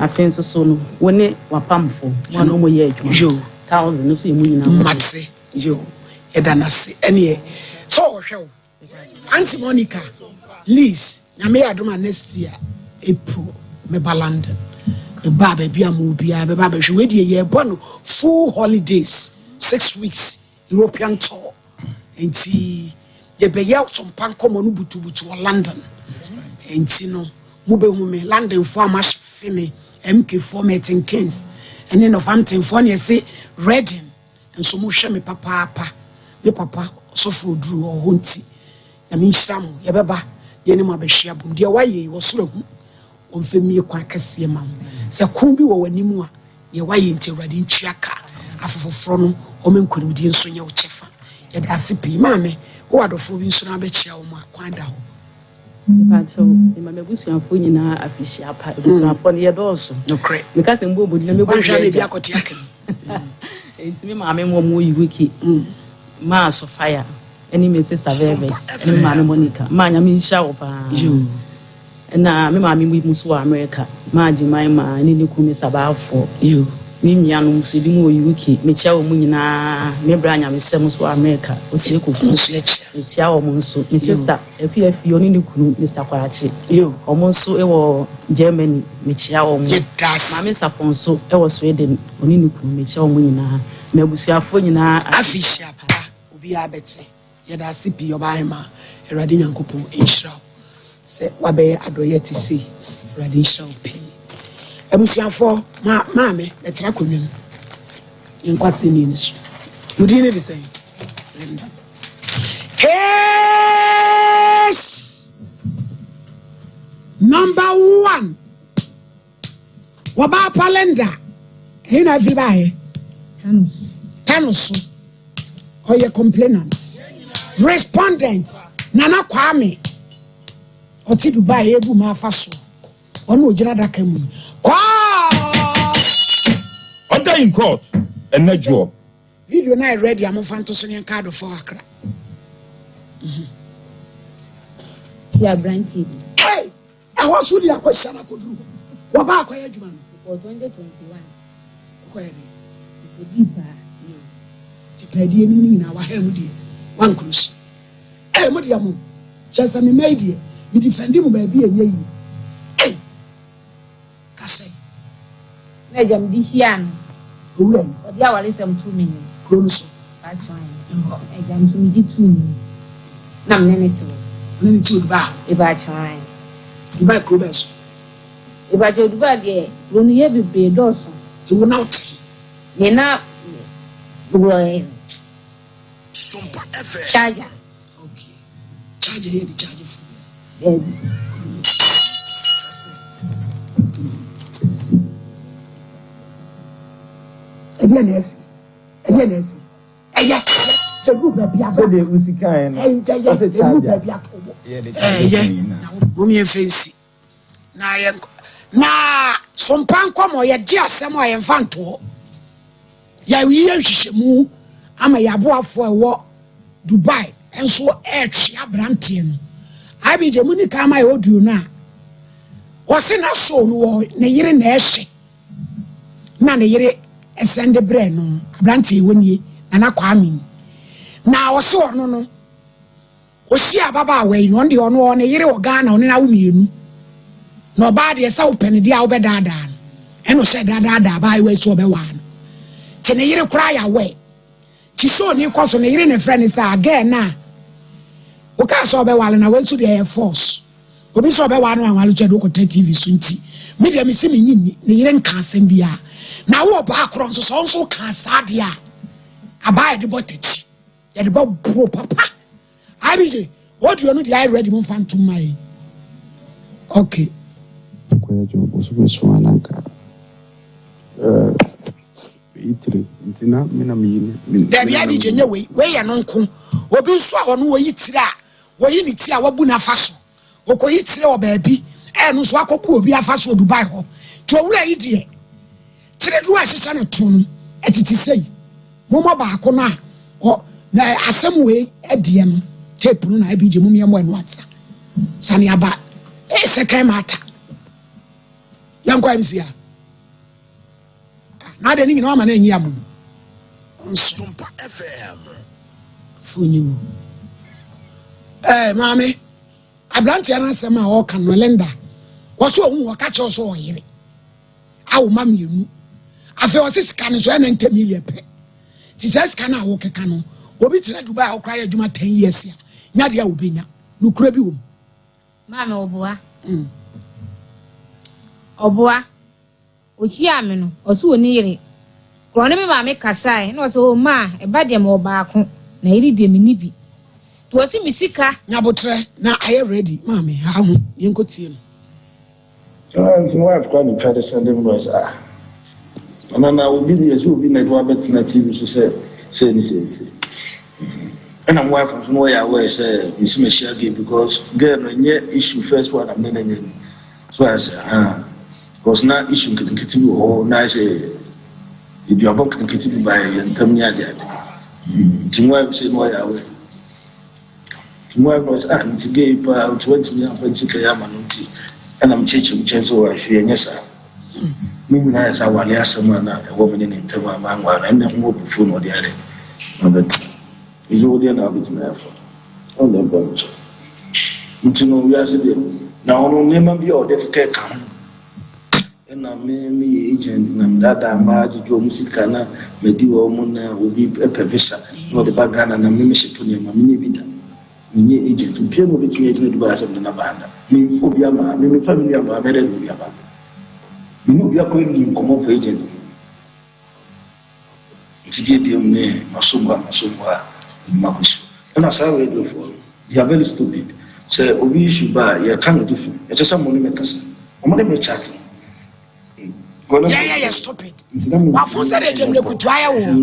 afen so no woni wapamfo mo no mo ye adwuma yo 1000 no so yemu nyina matse yo edanase ene so hwe Auntie Monica Liz nyame adoma next year April me London me baba bia mo bia me baba hwe we ye bono full holidays 6 weeks European tour enti ye be ya Sompa Nkomo no butu London enti no mo be hu me London for amash feme MK format in Kings and then of something funny say Reading and so mo hwe me papa me papa so for dru o honti na me nhram ye beba ye ne mo abehia bom de waye wo soro hu onfemie kwa kase ma se kun bi wo wanimu a ye waye ntewrade ntwiaka afofoforo no o me nkonimdi nso nya wo chefa ye da sipi maame wo adofo bi nso na abechia wo ma kwanda ho Pacho, ima mebusuafo nyina afisi apa ebusuafo ne yedoso no cre because mbo bodi na mebo hwa ne bia koti akem ensimi maame mo mo yiwiki ma so fire any me sister Velvet any maame Monica ma nya me hia wo pa na me maame mu so America ma jimai ma ni ne ku me sabafo you ni nya no musidi mo yiwiki me chia wo mu nyina me bra nya me sem so America o se kofu etia wo mo nso me sister efi oni ne kunu Mr. Kwarachi yo o mo nso e wo Germany me chia wo mo maame sapon so e wo Sweden oni ne kunu me chia wo mo nyina me busuafo nyina afisha pa obi abeti ye da sipi yo ba hema erade nyankopo inshra se wabe adoye ti si erade inshra opi emusuafo maame betra konwem enkwase ni ni so udi ne de say Linda yes number 1 waba palenda hina vibae Tanusu or your complainants respondents Nana Kwame oti Dubai ebu ma faso onu ojina daka mu under in court and najo video na ready am fanto so nyen card for Accra ya branti hey I want to the question akodu wo ba akoya adwuma no for 2021 akoya di dipa Pedi eni na wa hem die one cruise mo dia mo chesa me made me defend mu ba bi enye yi kase na jam di hian owura o dia wale sem 2 million kronuso atwan e jam so mi di 2 million na me ne tu ba e ba twan di ba ko beso e ba jo du ba de ronu ye bebe doso so wo not ye na Sompa FM charger okay charger here the charger for Edianesi eya the group be bia so de usika en the group be bia tobo wo mi enfensi na ye na Sompa Nkomo ye di asem a ye mfanto ya wi hwehwemu ama ya boafo ewo Dubai enso etwe abrantie no abije munika ama ye odu no a wose na so no ne yire na ehye na ne yire esende bre no abrantie wonie na Kwame na wose ono no osi ababa awe no onde ono ne yire wo Ghana ono na wo mienu na oba de esa wo penede a wo bedada no eno se dada ba we so be wan te ne yire kura ya we ti so ni kwaso ne yire ne friend say again na o ka so be wale na we to the air force obi so be wan no anwale chedo ko TV so nti media me si me nyini ne yire nka asem bia na wo ba akro nso so ka sade a abaye de botechi ya de bo papa abije what you know the I ready mo fan to my okay kwa jobo so be so alanka itri ntina mina miyini da bia bi jenye we ya no nko obi nso a hono wo yitire a wo yi ni ti a wabu na faso okoyitire o baabi no so akobu obi afaso Dubai ho to owura yi de tire du asesa na tun etiti sei mo ba ko na na asem we edie no tape no na bi je mo me mo anu asa sane aba second matter yankwa bisia na de ni na ma na enyi am Sompa FM funyimu mami abranti ana sema o kan no lenda woso ohun wo ka che so oyire awu mam yenu afi wo sika no so na 10 million pe ti se sika na wo keka no obi tena Dubai okra ya adwuma 10 years ya nya de obenya nukura bi wo mami oboa ochi ame no oso oni yire krone me mami kasai na so ma e ba de mo baako na iri de mini bi to osi misika nyabotre na aye ready mami ha hu yenko tie no so my wife called me try to send him was and then I will be there so be na do abet na TV so say and I'm wife from somewhere where say you see me share game because girl no issue first one I'm not so I say because now issue kitty or na say if you are about kitty by and tell me there timwa say no ya we timwa was to give 20 million fancy kaya manuti and I'm teaching so I fear yes mimi na ya wale asema na woman in tema mangwa na ngo phone odi ade but you odi na bit me afa on the bunch ntino we are say na ono nema bi o de keka na me agent na dada ma juju musika na medi wo mu na obi pevisa no de bagana na me shipu ne ma me bida me agent pie no bit me agent do asem na banda me phobia ma me family ama me de do ya ba me no bia ko ni Nkomo for agent tidi bi me masomba makusu na sa we do for you are very stupid say obi issue ba ya kan different e just am no me kasa o mo de me chat yeah stupid wa fun say de jemle kutu aya wo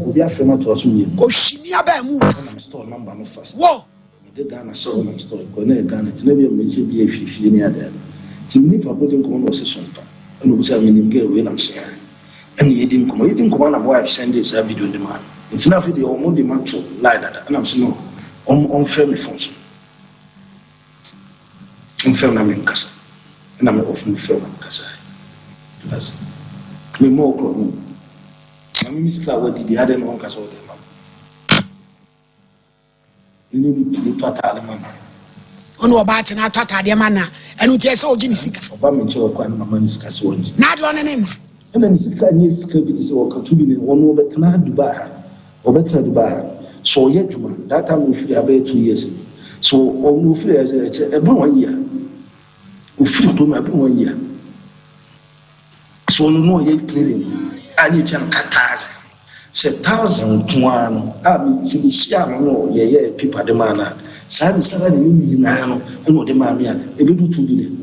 obi afrema to aso mi ko shini aba mu na store number no first wo de Ghana show na store ko na Ghana tena bi me je bi afifie ni ada timni pa ko de Nkomo no session pa no bu sa mi ni nge we na mse and yedin Nkomo na boy send this video on demand it's not video on demand to lie that and I'm saying no on film function on film na me kasa and I'm off me film kasa because me more ko na me misika what did the other no kasa o de ma ni ni total man ono oba ate na total de man na enu tie se oji misika oba me che o kwa na mama misika se onji na de one ne na and misika ni sika bi se o ka tu bi ni ono betna Dubai so ye juma that time we free about 2 years so on we free as every 1 year we free to me every 1 year so no ye clearing ani chan kataz se 1000 tuano abi se sia no ye people de mana sabi saba ni na no no de ma me a ebedu 2 billion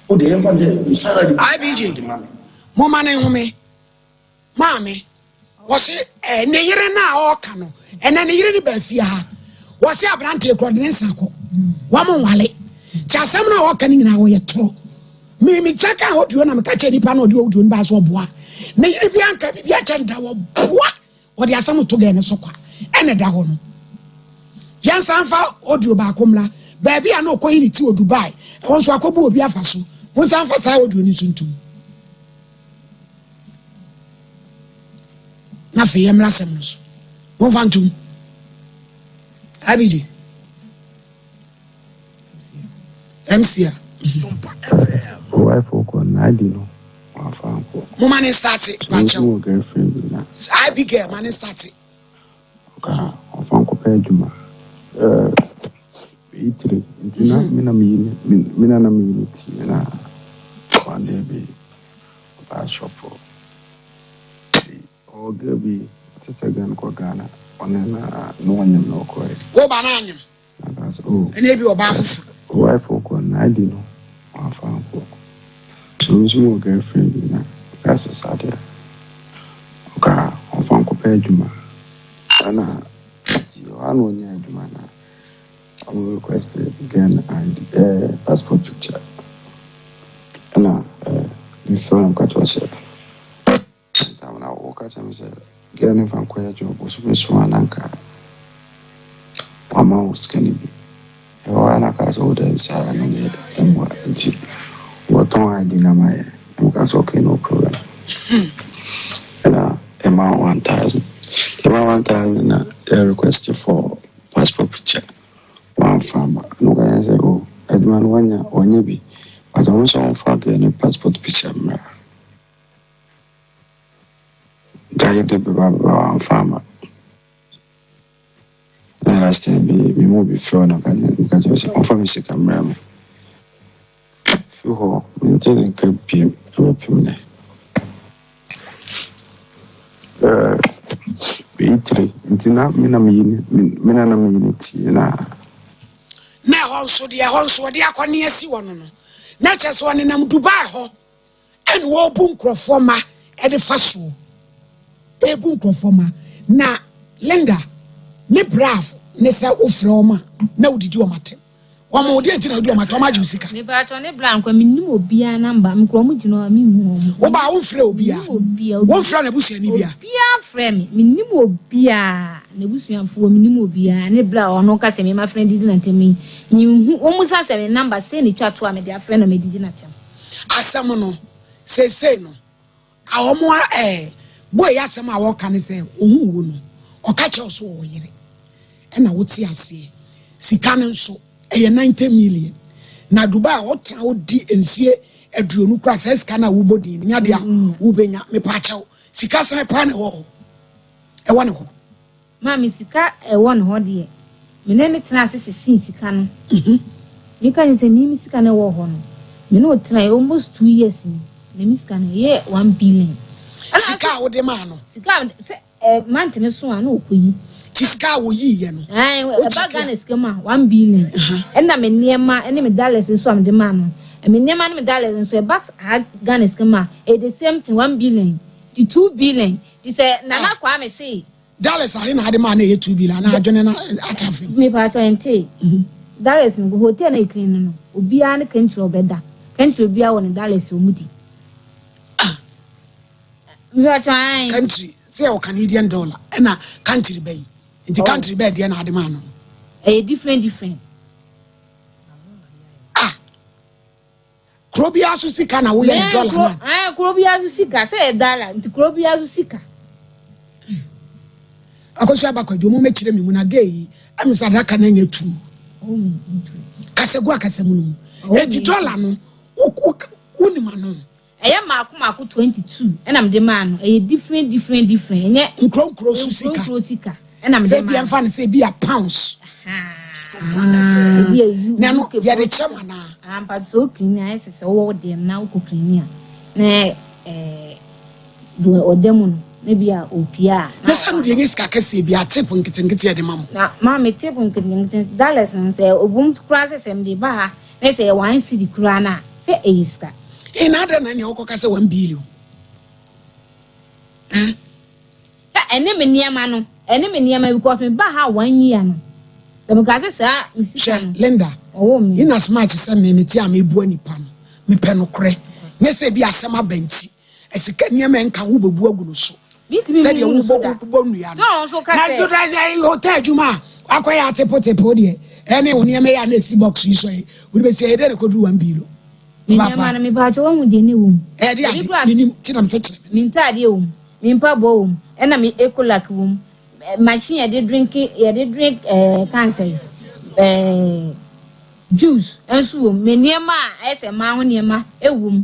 o de yan say salary IBJ mo mane home maame wose ne yire na o ka no ene ne yire ni ba fie ha wose abrante ekrodinensa ko wa mo nwale ti asem na o ka ni nyina wo ye tro mi taka oduo na me ka che nipa na oduo ni ba so boa ne yire bi anka bi a che nda wo boa o de asem to ga ne so kwa ene da ho no yan sanfa oduo ba komla ba bia na okoyi ni ti o Dubai won so akobu obi afaso won sanfa sai oduo ni suntum na fe yemra semnos won fantum abidi MCA Sompa FM wife ko na di no afa ko mo man start bacho mo girlfriend na I big girl man start ka afa ko pe juma itri ntina mina na mi ti na kwande bi ba shop o gabi tsagan ko Ghana onena no wanyam no ko wo ba na anyam that's oh ene bi oba fufu wife ko na di no afa ko so mo girlfriend na that's sad ka afa ko pe juma ana ti anu nya juma na I will request again and passport picture ana mi phone ko to say na woka cha mse gani fa kwa job usipeso ananka ama uskani bi ewa na ka so da bisa na ne emwa nti what don't ID number. That's okay, no problem. And amount 1,000. Amount 1,000. They requested for passport picture. One farmer. No guy say, oh, Edman one year be. But almost on fag any passport picture. Guy did be one farmer. And last time me move be flown because you say offer me sick camera. Few maintaining keep him. Beatrice, it's not me unity. Now, also, dear, also, dear, Corneas, one. Not just one in Dubai, and war boom crofoma at the first room. A boom crofoma. Now, Linda, ne brave, Nessa Ufroma, no, did you matter. One more day to do my Thomas Musica. Me but on a blank when me be a number, I'm going to know a minimum. Oh, my own friend be one friend of Bush and Nibia. Bia friend, minimum bia, Nebusian for minimum bia, and a blow or no case, my friend didn't tell me. You almost has a number saying it to me, dear friend, and me didn't tell. Asamono say no. Our more boy, yes, my work can say, oh, or catch us all. And I would see, I say, see, canon so. 90 million. Na Dubai what di ensie aduonu kra say sika na wo bodi nya dia wo benya me pa chaw sika san pa na wo e wone ho mami sika e wone ho de me ne tena asese sin sika no me kan say mi sika na wo ho no me no tena almost 2 years ni na mi sika na ye 1 billion sika wo de ma no sika month ne so an okoyi Tiska wo yi ye no. Ai ba Ghana skema 1 billion. Na me niema ene me dollars so am de ma no. Me niema ne me dollars so e ba Ghana skema e the same thing 1 billion to 2 billion. Ti say na na kwa me say dollars ahe na de ma na ye 2 billion na adwene na atafim. Me pa 20. Dollars no hotel na ikrin no. Obi a ne country obeda. Country obi a won dollars o mudi. Me pa try country say o Canadian dollar na country bay. In the country bed, you know, the man. A different. Krobia Susika, na we are dollar. Krobia Susika, say $1. The Krobia Susika. I go shaba kwa jomo mechire mi muna gay. I'm sadaka na nye tu. Kasegwa kasemunu. $80 no. Uni manu. Aya maku 22. And I'm the man. A different. Nye nkro Susika. And I'm saying, I'm fan say be a pounds. No, you're the chairman. I'm but so clean. I say, oh, them now cooking here. Do or demon, maybe a opia. Listen, the risk I can see be a tip and getting the mum. Now, mammy, tip and getting dollars and say, oh, boom, crosses and the bar. They say, 1 city crana. Say, Aska. In other than your coca 1 billion. And then near man. Enemy near me because me ba 1 year no. The because say Linda. Oh me. In as much as me tia me bu anipa no. Me pe no kre. Ne se bi asema banti. Esika near me nka wo bebu agu no so. Said you bo nua no. No so ka say. Na do drive hotel juma. Akoya tepo de. Ene wo near me ya na si box so e. Wo be say e de ko du 1 billion. Me near me ba cho wo de ne wo. E de ade. Ni tinam se kire. Me ntade wo. Me mpa bo wo. E na me ekolak wo. Machine I did drink cancer juice and so me niema I say ma ho niema ewum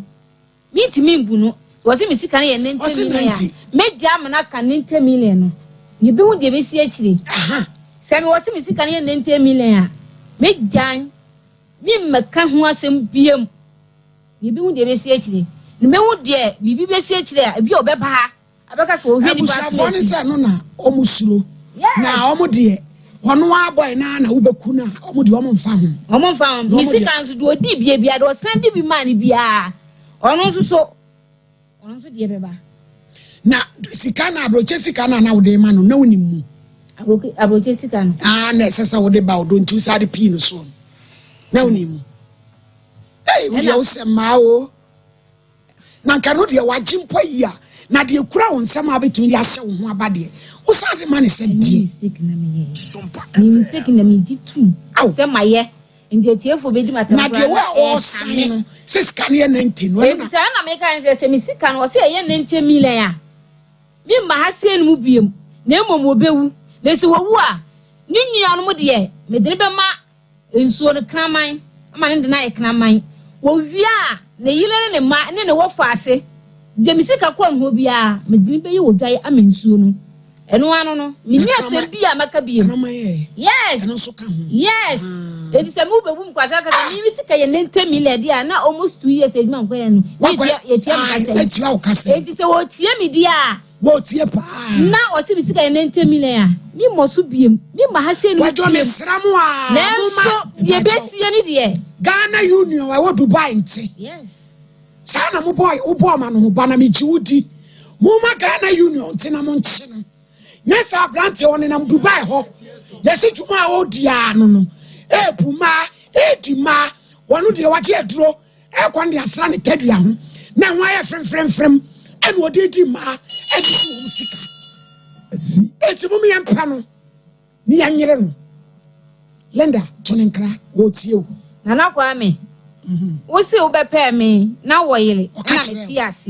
me ntimi mbu no wo se me sika na ye 90 million me jam na ka 90 million no ye be hu de be si akire se me wo se me sika na ye 90 million me jan me meka ho asem biem ye be hu de be si akire ne me hu de bibi be si akire a bi obeba abeka so hwe ni ba se no na omusuro na omode wono aboy na wobeku na omode omfa ho misika nso do odi bia do sandi bi man bia ono nso de beba na sika na abroche sika na wode ma no na wonimu abroche sika no na sesa wode ba odo ntu sade pi no so na wonimu we dey usema o na kanu de wagimpo yi a na de kura won sama betumi de ahye wo ho abade wo sa de man se die mistake na me gitu se maye Inde tiefo bedi matam. Na de wa o sign sis kan ye 90 no na. Say na me kan say me sika no say ye 90 million ya. Me ma ha sei no mu biem. Na emom obewu. Na si wowu a ni nua no mu de me de be ma ensuo no kraman. Ama ne de na ye kraman. Wo wi a na yile ne ma ne wo fa ase. De me sika kwa ho bia me de be ye wo dwaye amensuo no. Eno ano no me ni ase bia maka biem. Yes. Eno so ka ho. Yes. It is a move boom because I can use a 90 million now almost 2 years a month. When it is a what media. What ye pa now or see 90 million. Me must be me my saying what on is Ramwa. Now the best any dear Ghana Union. I want to buy it. Yes. Sana mo boy Uboman who banami Judy. Muma Ghana Union Tinamon Chino. Yes, I grant on in Dubai ho. Yes, it to my old diano. Puma, Dima, one of the watcher draw, Quandia Sani Tedria. Now, why a friend, and what did you ma? And Sika. It's a woman and panel. Nian Lenda, Toninka, what's you? Nana Kwame. What's you prepare me? Now, Wiley, yes,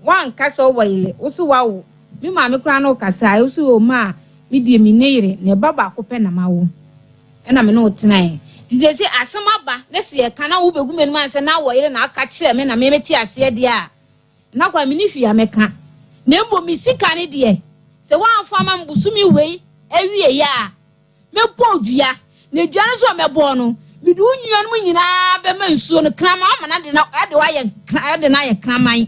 one castle Wiley, also wow. Me mammy crano cassa, also ma, medium minere, near Baba Copenamau. And I'm not tonight. Did say as some abba, let's see a canal over women once an hour and I'll catch them and I may meet you said, yeah. Now I'm in if you are mecca. Nembo me sick an idiot. So one farmer busumi way every year. Me podia, ne Janus or me bono. We do you and winning a soon cram up and I did not add the wire deny a cramine.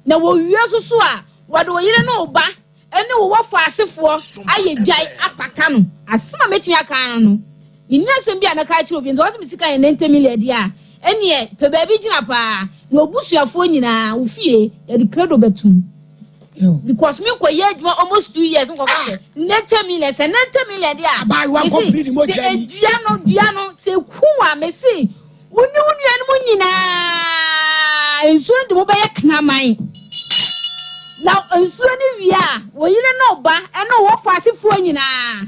Now we also saw what do you know, ba? And no what fast for I die up a cannon. As some met me a cannon. In Nelson be a Macacho, what Messica and 90 million dia. And yet, per baby jinapa, no bush your phone in a fear at the cradle betum. Because milk were yet almost 2 years. 90 million and 90 million dia. By one completely more Diano, say, who I may see. When you and Munina, and soon the mobile knamai. Now, and soon we are, well, you don't know, but I know what fast for you now.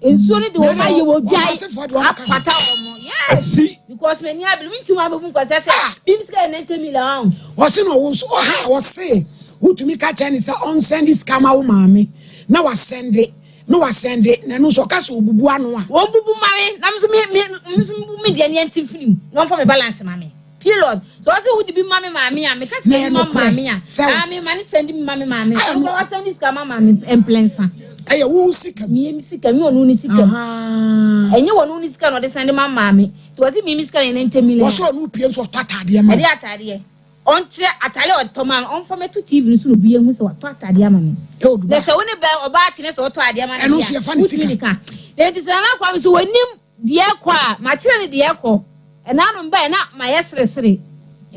And soon the woman you will die up yes, because many are believing to my book because I said, Bim's got 90 million. What's in I was say, who to me catch any on send this come out, mammy. Now I send it. No, I send it. No, so cast will be one. Won't be mammy. I'm median film. Not for a balance, mammy. Period. So I would be mammy, mammy. I make a mammy. I mean, money sending mammy, mammy. I send this come out, mammy, and plans. Hey, who sick me sick and you are no sick. And you are no sick or the sending my mammy. To what me miss can 90 million. What's your new piece of Tatadia? On Atali or Toman on for me to TV to be a miss or Tatadia mammy. There's only bell or battiness or Tadia man. And also a funny sick. There is another one so when him the aqua, materially the echo, and I don't buy not my S3.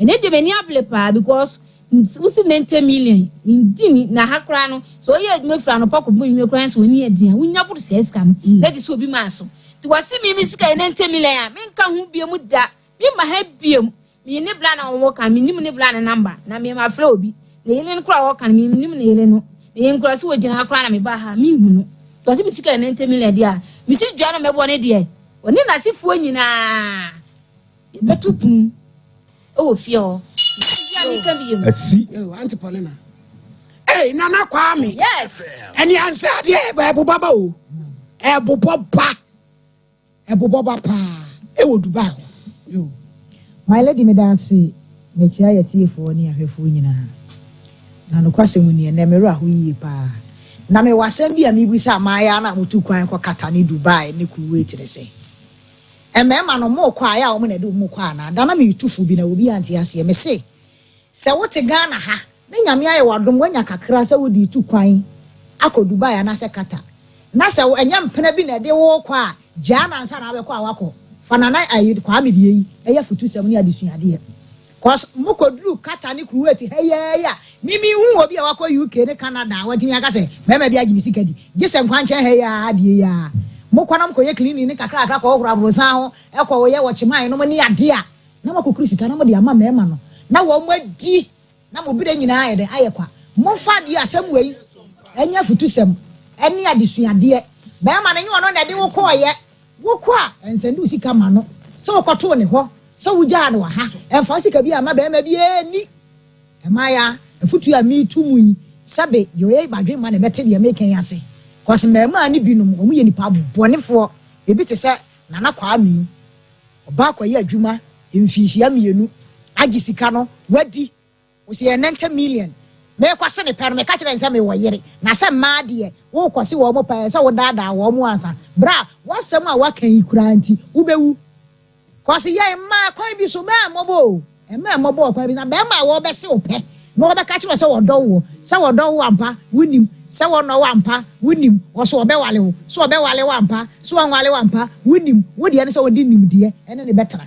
And it may not because it's 90 million in Dini na Hakrano. So ye me fra no pako bu me kran so ni agin we nya put say scam that is obi maso to wase me misika 90 million me nka ho biam da me ma ha biam me ne bla na wo kan me nim ne bla na number na me ma fra obi na yele nkura wo kan me nim na yele no ye nkura so ogina akra na me ba ha me hu no to wase misika 90 million dia me si dua na me bo ne dia oni na sifuo nyina e betupum e wo fie ho asi Auntie Paulina. Hey, Nana Kwame. Yes. And the answer, yeah, Babu Baba. Ebu Baba pa. Ewo Dubai. Yo. My lady me dance me chia ye tie fo ni ahwefo nyina. Na no kwase mu ni na me ro ahoyi pa. Na me wasem bia me bisa maaya na mutu kwan ko kata ni Dubai ne Kuwait de se. Emema no mo kwa ya o me na de mo kwa na. Da na me yutufu bi na obi anti ase me se. Se wote Ghana ha. Ne nyame aye wadom wanya kakra se wodi tu kwan akọ Dubai na se kata na se enya mpena bi na de wo kwa jana ansa na abekọ awakọ fanana ayi kwa me die yi eye futu sem ni adesuade ye cause mokodru kata ni Kuwait heye ya mimi hu obi awakọ UK ne Canada wati aka se mema bi agimi sikadi gise nkwanche heye ya adie ya mokwana mkoye cleaning ni kakra akra ko horo san ho ekọ wo ye wo chiman no ni ade a na makokuru sika na mo de ama mema no na wo mwadi na mo bi de nyina aye de aye kwa mo fa de asem wei enya futu sem eni adesuade be ma na nyi ono na de wo ko ye wo ko a ensendu sika ma no so okoto ne ho so wuja no ha emfa sika bi ama be ma bi eni emaya efutu ya mi tumu yi sabe yo ye badwe ma na bete de make yase cause mema ni binum omu ye nipa bonefo ebi te se nana kwa mi oba kwa ye adwuma emfihia mienu agi sika no wadi wo se 90 million me kwase ne per me ka kire nsa me wo yere na se ma de wo kwase wo mo pa se wo dada wo mo ansa bra wasem a wakan yi kura anti ubewu kwase ye ma kwan bi so ma mobo e ma mobo kwan bi na be ma wo be se wo pe no be ka kire se wo do wo ampa wunim se wo no wampa wunim wo so be wale wo so be wale wampa so wale wampa wunim wo de ne se wo di nim de ene ne betra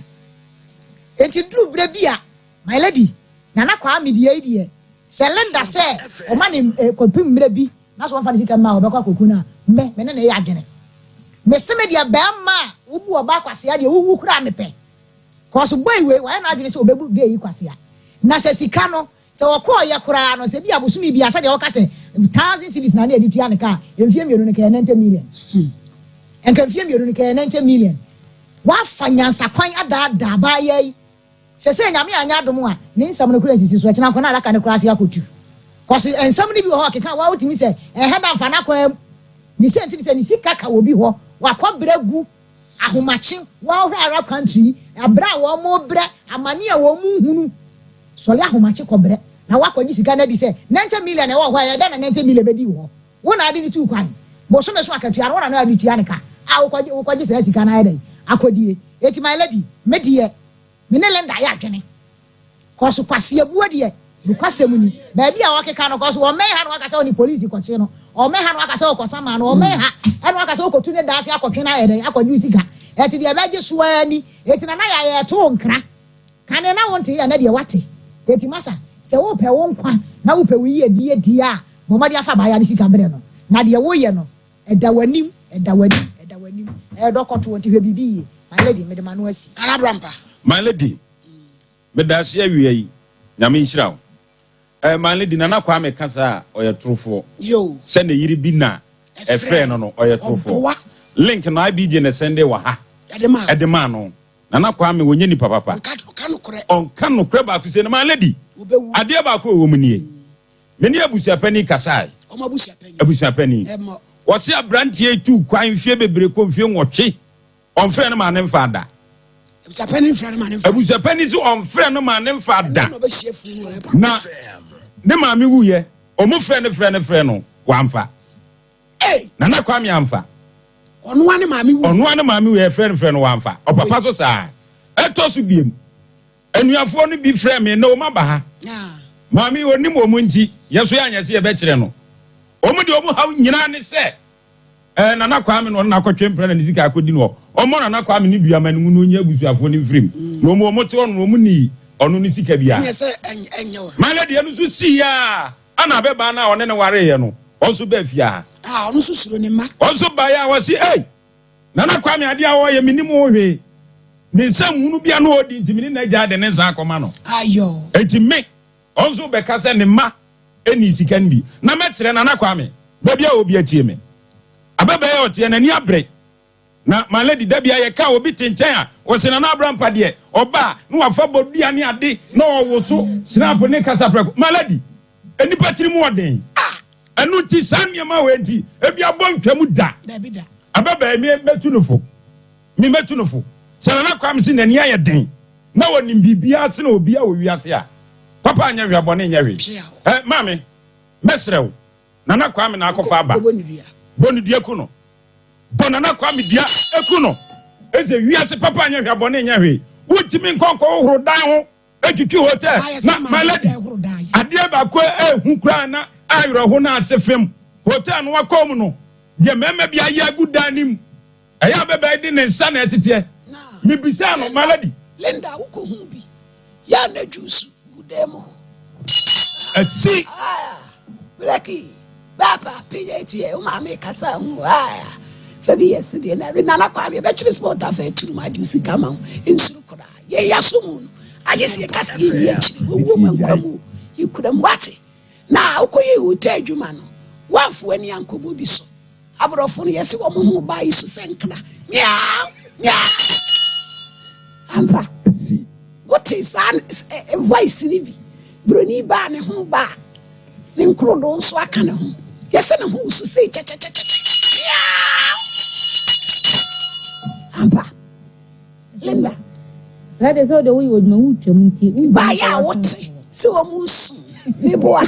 enti dru bra bia my lady nana kwa me de Selenda say o mani kopim mre bi na so fa sika ma obekwa kokuna me ne na ya agene me seme dia ba ma wo bu oba kwase ade wo kura me pe cause boy we wa na agene se obebu ge yi kwase a na se sika no se wo ko ye kura no se bi abusumi bi asa de wo ka se 1000 cedis na na editua ne ka emfie mienu ne ka 90 million enka emfie mienu ne ka 90 million wa fanyansa kwan ada ba ye se nyame anya dom a ne nsam no kura sisi so akina kwana alaka ne kura ase akotu cause ensam ne bi ho keka wa wotimi se eheda mfa na kwa ni se ntimi se ni sika ka obi ho wa kwabregu ahomache wa hwe Arab country abra wo mo bre amane a wo mu hunu so le ahomache kobre na wa kwaji sika na bi se 90 million e wo ho ya da na 90 million be di wo wona ade ni tu kwan bo so me so akatua na wona na ade tua ne ka a wo kwaji se sika na ade akodie eti my lady medie mene lenda ya adwene koso kwase abuo de no kwase mu ni ba bia wakeka no koso o meha no akasa oni police kwache no o meha no akasa okosama no o meha eno akasa okotu ne daase akotwe na yede akwadwu sika eti de beje suani eti na ya ye to nkra kane na wonte ya na de wate eti masa se wo pe wo nkwa na wo pe wo yi edi a mo ma de afa ba ya ni sika bere no na de wo ye no edawanim edokoto wonte hwe bibi my lady me de manu asi anabrampa my lady me da se awie yi nyame nhira wo my lady nana kwa me kasa oye trofo yo se na yiri bi na efre no oye trofo link na IBJ ne sende wa ha edema no nana kwa me wonye ni papa onka no kre ba ku se my lady ade ba ko wo mu nie me ni abusia pani kasa o mabusia pani abusia pani wo se abrantie tu kwan fie bebre ko fie nwotwe on frɛ no ma ne mfa da abusa pani so on frɛ no ma ne mfa da na ne ma me wuye o mu frɛ no wa mfa na na kwa me amfa ono ane ma me wuye frɛ no wa mfa o papa so saa eto so biem anuafo no bi frɛ me na o ma ba ha ma me onim o mu nti yeso ya anya se ye be kire no o mu de o mu ha nyina ne se na na kwa me no na akotwe mpra na nizika akodi no o mo na kwa me ni bia ma nu nya busuafo ni mfrim no mo mo te ono mo ni ono ni sika bia ma le de no so si ya ana be ba na one ne ware ye no o so ba fia ono so suro ni ma o so ba ya wo si na na kwa me ade a wo ye minim o hwe ni nsam hunu bia no odi ntimi na gya de ne nsa akoma no ayo enti me o so be ka se ne ma eni sika nbi na metre na na kwa me ba bia obi atie me ababa ya otie na ni abre na my lady dabia ye ka obi tenchen a wo se na na abrampa de oba no wafa bodua ne ade na owo so snap ne kasa preko my lady eni patiri mu oden anu ti samia ma we enti ebi abontwamu da ababa mi metunufo se na kwa mi se na ni aye den na woni bibia se na obi a wo wiase a papa anya wiabone nya we mame mesrew na kwa mi na akofa aba bonu dia ku no bonana kwa me dia eku no eze wiase papa anya hwabone nya hwe wutimi nkonko horo dan ho etwitwi hotel na my lady ade ba ko ehu kura na ayro ho na asefem hotel no wakom no ye mema bia ya gudanim eya beba di ne nsa na etete me bisa no my lady Linda uko hu bi ya na juice gudemo asi Blackie Baba PJT o ma me kasa hu Fabi yesterday na kwa me be transport afa turu ma juice kama insuru kora ye yaso ayesi kasa ye ye chiri wo mankwamu yikudam wate na ukoye hotel adwuma no wafo ani ankobo bi so abrofo no yesi wo mo ba isu senkna mia ampa what is an voice ni bi broni ba ne ho ba ne nkrodo nso aka ne ho yese ne ho su say cha ampa Linda that is all the way would know to ba ya what so amusu me boa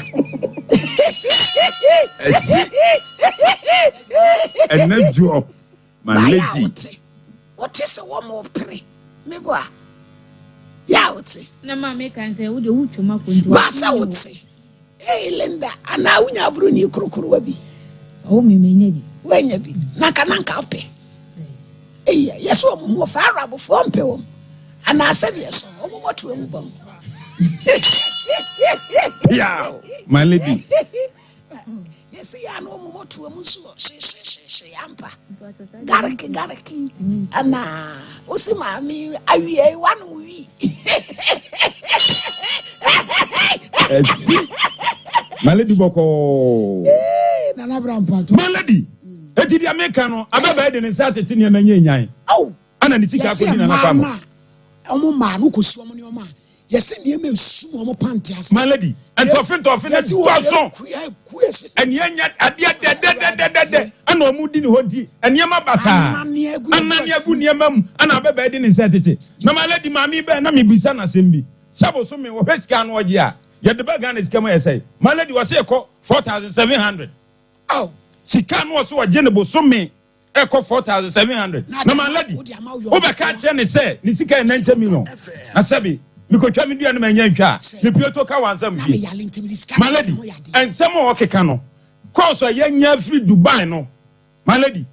and not job my lady what is a woman pray me boa ya what na mama can say would you to makundu ba sa what eh Linda ana unya buru ni kurukuru wa bi o me menedi wanya bi nanka ope eh yeso mo fa arabo fo mpe wo ana asabi yeso mo moto emu bam yeah my lady yes ya no mo moto emu so she yampa gariki ana osima mi awie wanu wi my lady boko nana brampa my lady eti di America no ababa de ne sa tete ne manya nyan oh ana ni tika ko dina na kwamo omo ma no kosi omo ne omo yesi ne me su omo panti ase my lady and tofin na toso enya ade ana omu di ne hodi eniema basa anani agu niema mu ana ababa de ne sa tete na my lady mami be na me bisa na sembi sabo so me wo hesika no oje a ye de baga na sika mo yesai my lady was say ko 4700 oh sika no so oje ne bo so me eko 4700 na my lady obeka che ne say ni sika 90 million na sabi mikotwa me dua no manya ntwa ne pieto ka wansam bi my lady ensem o keka no course ye nya free Dubai no my lady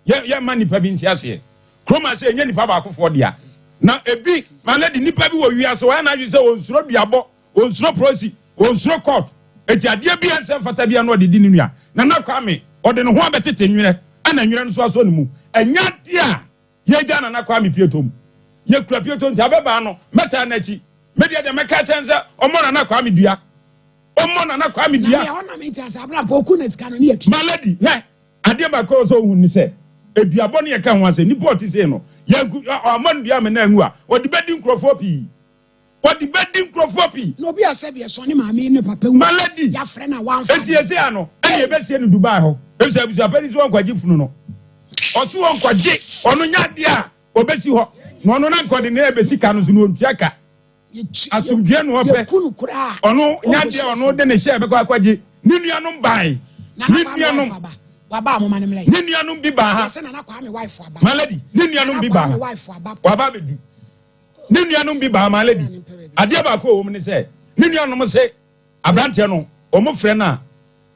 ye mani pa bi ntiase kroma say nya nipa ba akofo dia na ebi my lady nipa bi wo wiase wa na adwe say onsuro duabo onsuro prosi onsuro court eti ade bi ensem fata bia no de di nua na kwame ode ne ho abetete nwere ana nwere no so aso ne mu enya dia ye ja na kwame pietom ye kura pietom ti abeba no meta na chi media de meka chenze omo na kwame dua omo na kwame dua na ona me tia sabra boku na sika no ne atu my lady he ade ba ko so hu ni se eduabo ne ye ka ho ase ni port se no ye amon dua me na hu a odi bedi nkrofo pi no bi asabi eso ne maame ne papa hu my lady ya frɛ na wan fa eti ese ano e ye besie no Dubai ho ebisa abisa pari so nkwaji funu no otu nkwaji onu nya de a obesi ho no no na nkode na ebesi ka no so no ntuaka asumdie no ope onu nya de onu de ne hye be kwaji ni nuanom bai ni nuanom waba mo manem lai ni nuanom bi ba ha se na na kwa me wife aba my lady ni nuanom bi ba ha waba be du ni nuanom bi ba my lady ade ba ko wo ne se ni nuanom se abrante no omo frɛ na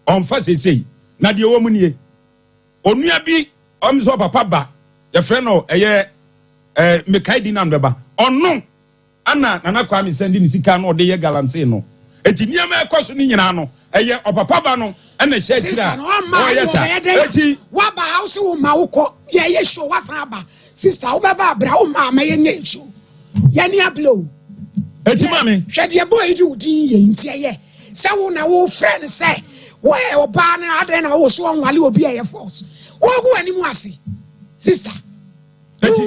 onfa sesei na de wo mu nie onua bi omso papa ba ye frɛ no eye mekai di na mbeba ono ana nana kwa me send ni sika no de ye galamsey no eti niam ekoso ni nyina no eye opapa ba no ana hye tira o ye sa eti wa ba house wo ma wokɔ ye show wa fa ba sister wo ba bra wo ma ma ye nye show ye ni ablo eti mami hwɛ de boy di udin ye ntie ye se wo na wo friend say wo e oba na ade na wo so onwale obi e force wo go ani mu ase sister eti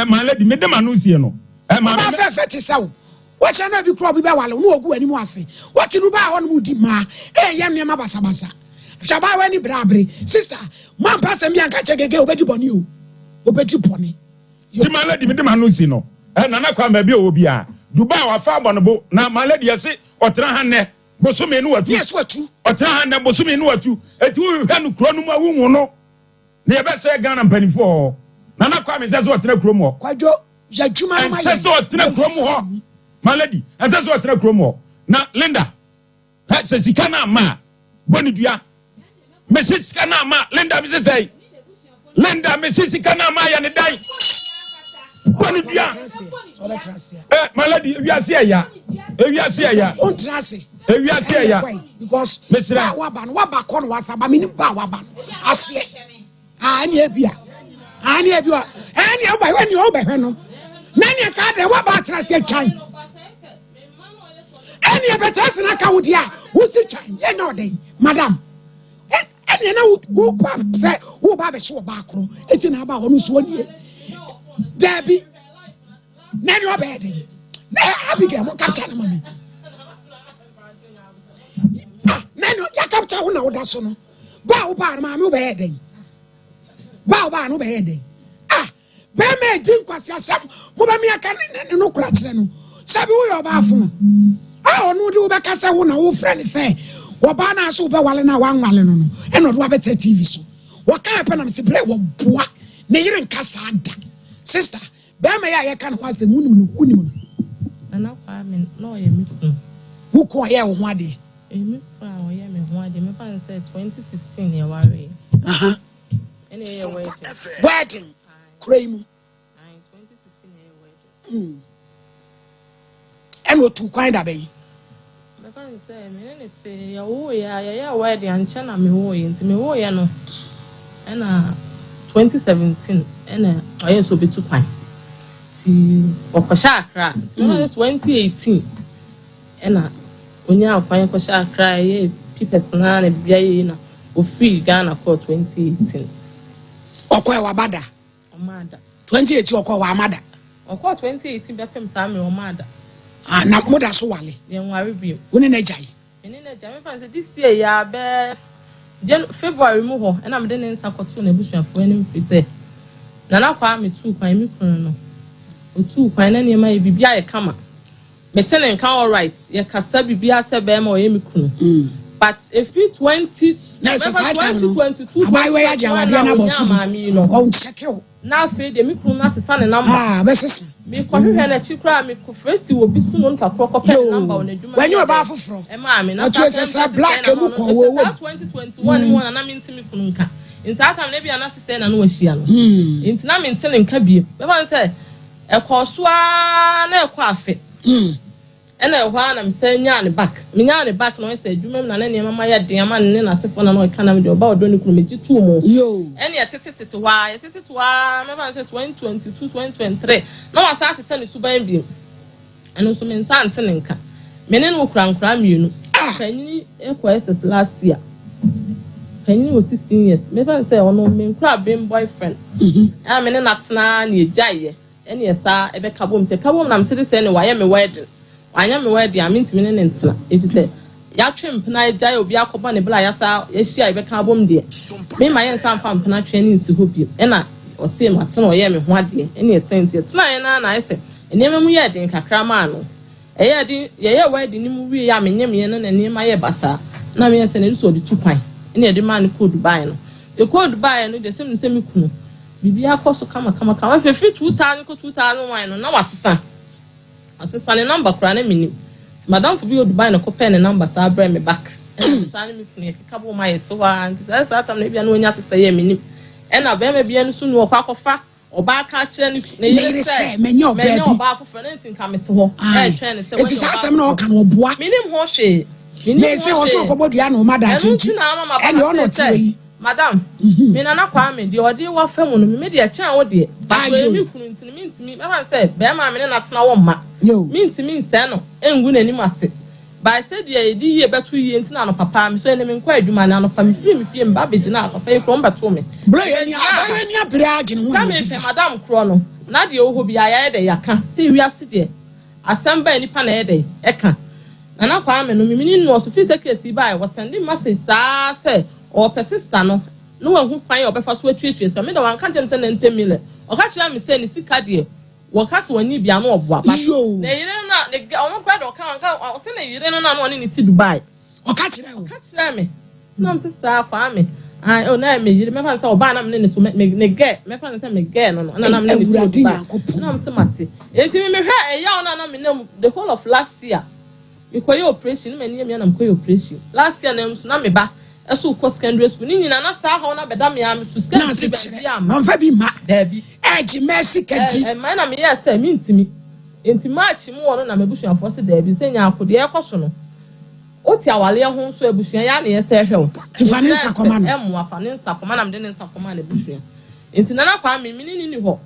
my lady me dem anu sie no ma fe ti sawo wo che na bi kro bi be wale no ogu ani mu ase wo ti ru ba ho no di ma ye nne ma basa shaba we ni brabre sister man pasem bi anka chegege obedi boni o obedi boni ti my lady me dem anu sie no nana kwa ma bi o bi a Dubai wa fa bonobo na my lady yesi otra hanne bosome nu watu yes watu otra hanne bosome nu watu eti wo hwa nu kro nu ma wu no na ye be se Ghana mpanifo nana kwa me se so otra kro mu kwadwo ya dwuma na ma ye se so otra kro mu ho my lady se so otra kro mu ho na Linda ha se sika na ma boni dua me se sika na ma Linda me se sei Linda me se sika na ma ya ne dai boni dua my lady ewiase ya on trase ewiase ya because ba waba kono wasaba minim ba waba ase ani ebia ani oba when you oba no nani ka de waba trase twan ani ebetase na ka wodi a wusi twan ye no den madam ani na wo pa se wo ba be so ba kro eti na ba ho no so nie Debbie Nani obedi. Na Abigail mo capture na mami. Nani ya capture una oda so no. Ba wo ba mami obedi. Ba wo ba no obedi. Be me din kwasi asem mo ba mi aka ne no kura kire no. Sabi wo yo ba fun. Onu de wo be kasa wo na wo friend say. Wo ba na so be wale na wan wale no no. E no do abetre TV so. Wo ka pe na me bre wo boa. Ne yire nkasa ada. Sister, be me ya kan ho asem unimu. Ana kwa me no ye me kun. Wo ko ye wo ho ade. Me kwa wo ye me ho ade. Me fan say 2016 ye ware. Ene ye wedding. Kraimu. 2016 ye wedding. And what to kind of be? Me fan say me ne te ya wo ya wedding ancha na me wo ye nti me wo ye no. Ena 2017 ena aye so betu kwan. Ti okosha akra. 2018 ena onya akwan kosha akra ye personal na bia ye na ofi Ghana for 2018. Okwa wa bada. Omada. 2018 okwa wa amada. Okwa 2018 be pem sa me omada. Na moda so wale. Ye nware bi. Woni na jai. Eni na jai me fan say this year ya be February mu ho na me de ne nsa koto na busuafo ani mfiri say. Na kwa me tu kwan me kunu no. Otu kwan na niema ye bibia ye kama. Me tene nkan all right. Ye kasa bibia se be ma o ye me kunu. But if you 2022 abai ya jawade na bosu o check you na fe de me kunu na sesa ne number besesa me ko hwehwe na chikura me ko fresi wo bi su no ntakro ko pe number o na dwuma wanyi oba afoforo e ma me na sesa black mu ko wo 2021 mu na me ntimi kunu nka insa time na bia na sesa na no wahia no intina me ntene nka bie be ban say e ko so a na e ko afe ena ehwa na msenya ne back menya ne back no say adwuma na ne mama ya den ama ne na sefo na no ka na me de oba odo ne kunu mejitu mu ena ya tetete wa me ban say 2022 2023 no wasa ase se ne suban bi eno so me nsa ante ne nka me ne no kura mienu panyi ekwa SS last year panyi was 16 years me ban say ono me kura bem boyfriend me ne natena na ejaye ena ya sa ebe kabom se kabom na mse se ne wa ye me wedding anya me wedding amintimi ne ntina efi say ya twem na jai obi akoba ne bla ya sa ya hia ibe ka bom de me ma yen san fam na twani nti hobi e na o se ma tena o ye me ho ade e ne etenti tena ye na ese enema mu ye den kakra ma no e ye din ye wedding ni mu wi ya me nyem ye no na enema ye basa na me se ne so di tukwan e ne de ma ne code Dubai no e code Dubai no de sem mi kunu bibi akoso kama fe 2000 ko 2001 no na wasesa asesa ne number kura na minim madam for bi Dubai na ko pen ne number sa bring me back e sa ne mi kunu e kabo ma ye to wa nti sa tam na bia na onya sister ye minim e na be ma bia no so nu okwa kofa oba ka kire ne yire se menyo oba afofo na nti nka mete ho e twen ne se wo sa tam na o kan oboa minim ho hwe me se o so ko bodua na o ma da chinchi e ne ono ti yi madam me na kwa me de odi wa fam no me de a wo de ba so mi kunu ntini mi ntimi me wan say be ma me na tena wo ma mi ntimi nse no engu na nim ase ba say de e di ye beto ye ntina no papa me so ene me nkwa adwuma na no pa me fie mba begina papa e from beto me bro ye ni abra agi no me say madam kro no na de wo ho bia ya de yaka say wi ase de asamba nipa na de eka na kwa me no me ni no so fi secretary ba e wo send message sa say o persista no wan kwan ya obefa so atwetwe so me da wan kan tem se na ntemile o ka kira me se ni sika de wo ka so wani bia no oboa pa na yire na ne o brother o ka o se na yire no na no ni ti Dubai o ka kira me na me se sa kwa me o na me yire me fa se o ba na me ne to me ge me fa se me ge no na me ne ti Dubai na me se mate enti me hwe e ya na me na the whole of last year me koye operation me ne me na me koye operation last year na na me ba eso ko secondary school ni nyina na sa ha na beda me am su secondary be am man fa bi ma da bi eji mercy kadi man na me yes say mi ntimi enti match mu wono na mebusuafo se da bi se nya akode e koso no oti awale ho so abusua ya na yes ehwe tifane nsakoma no emu afane nsakoma na me de nsakoma na abusua enti na kwa me ni ho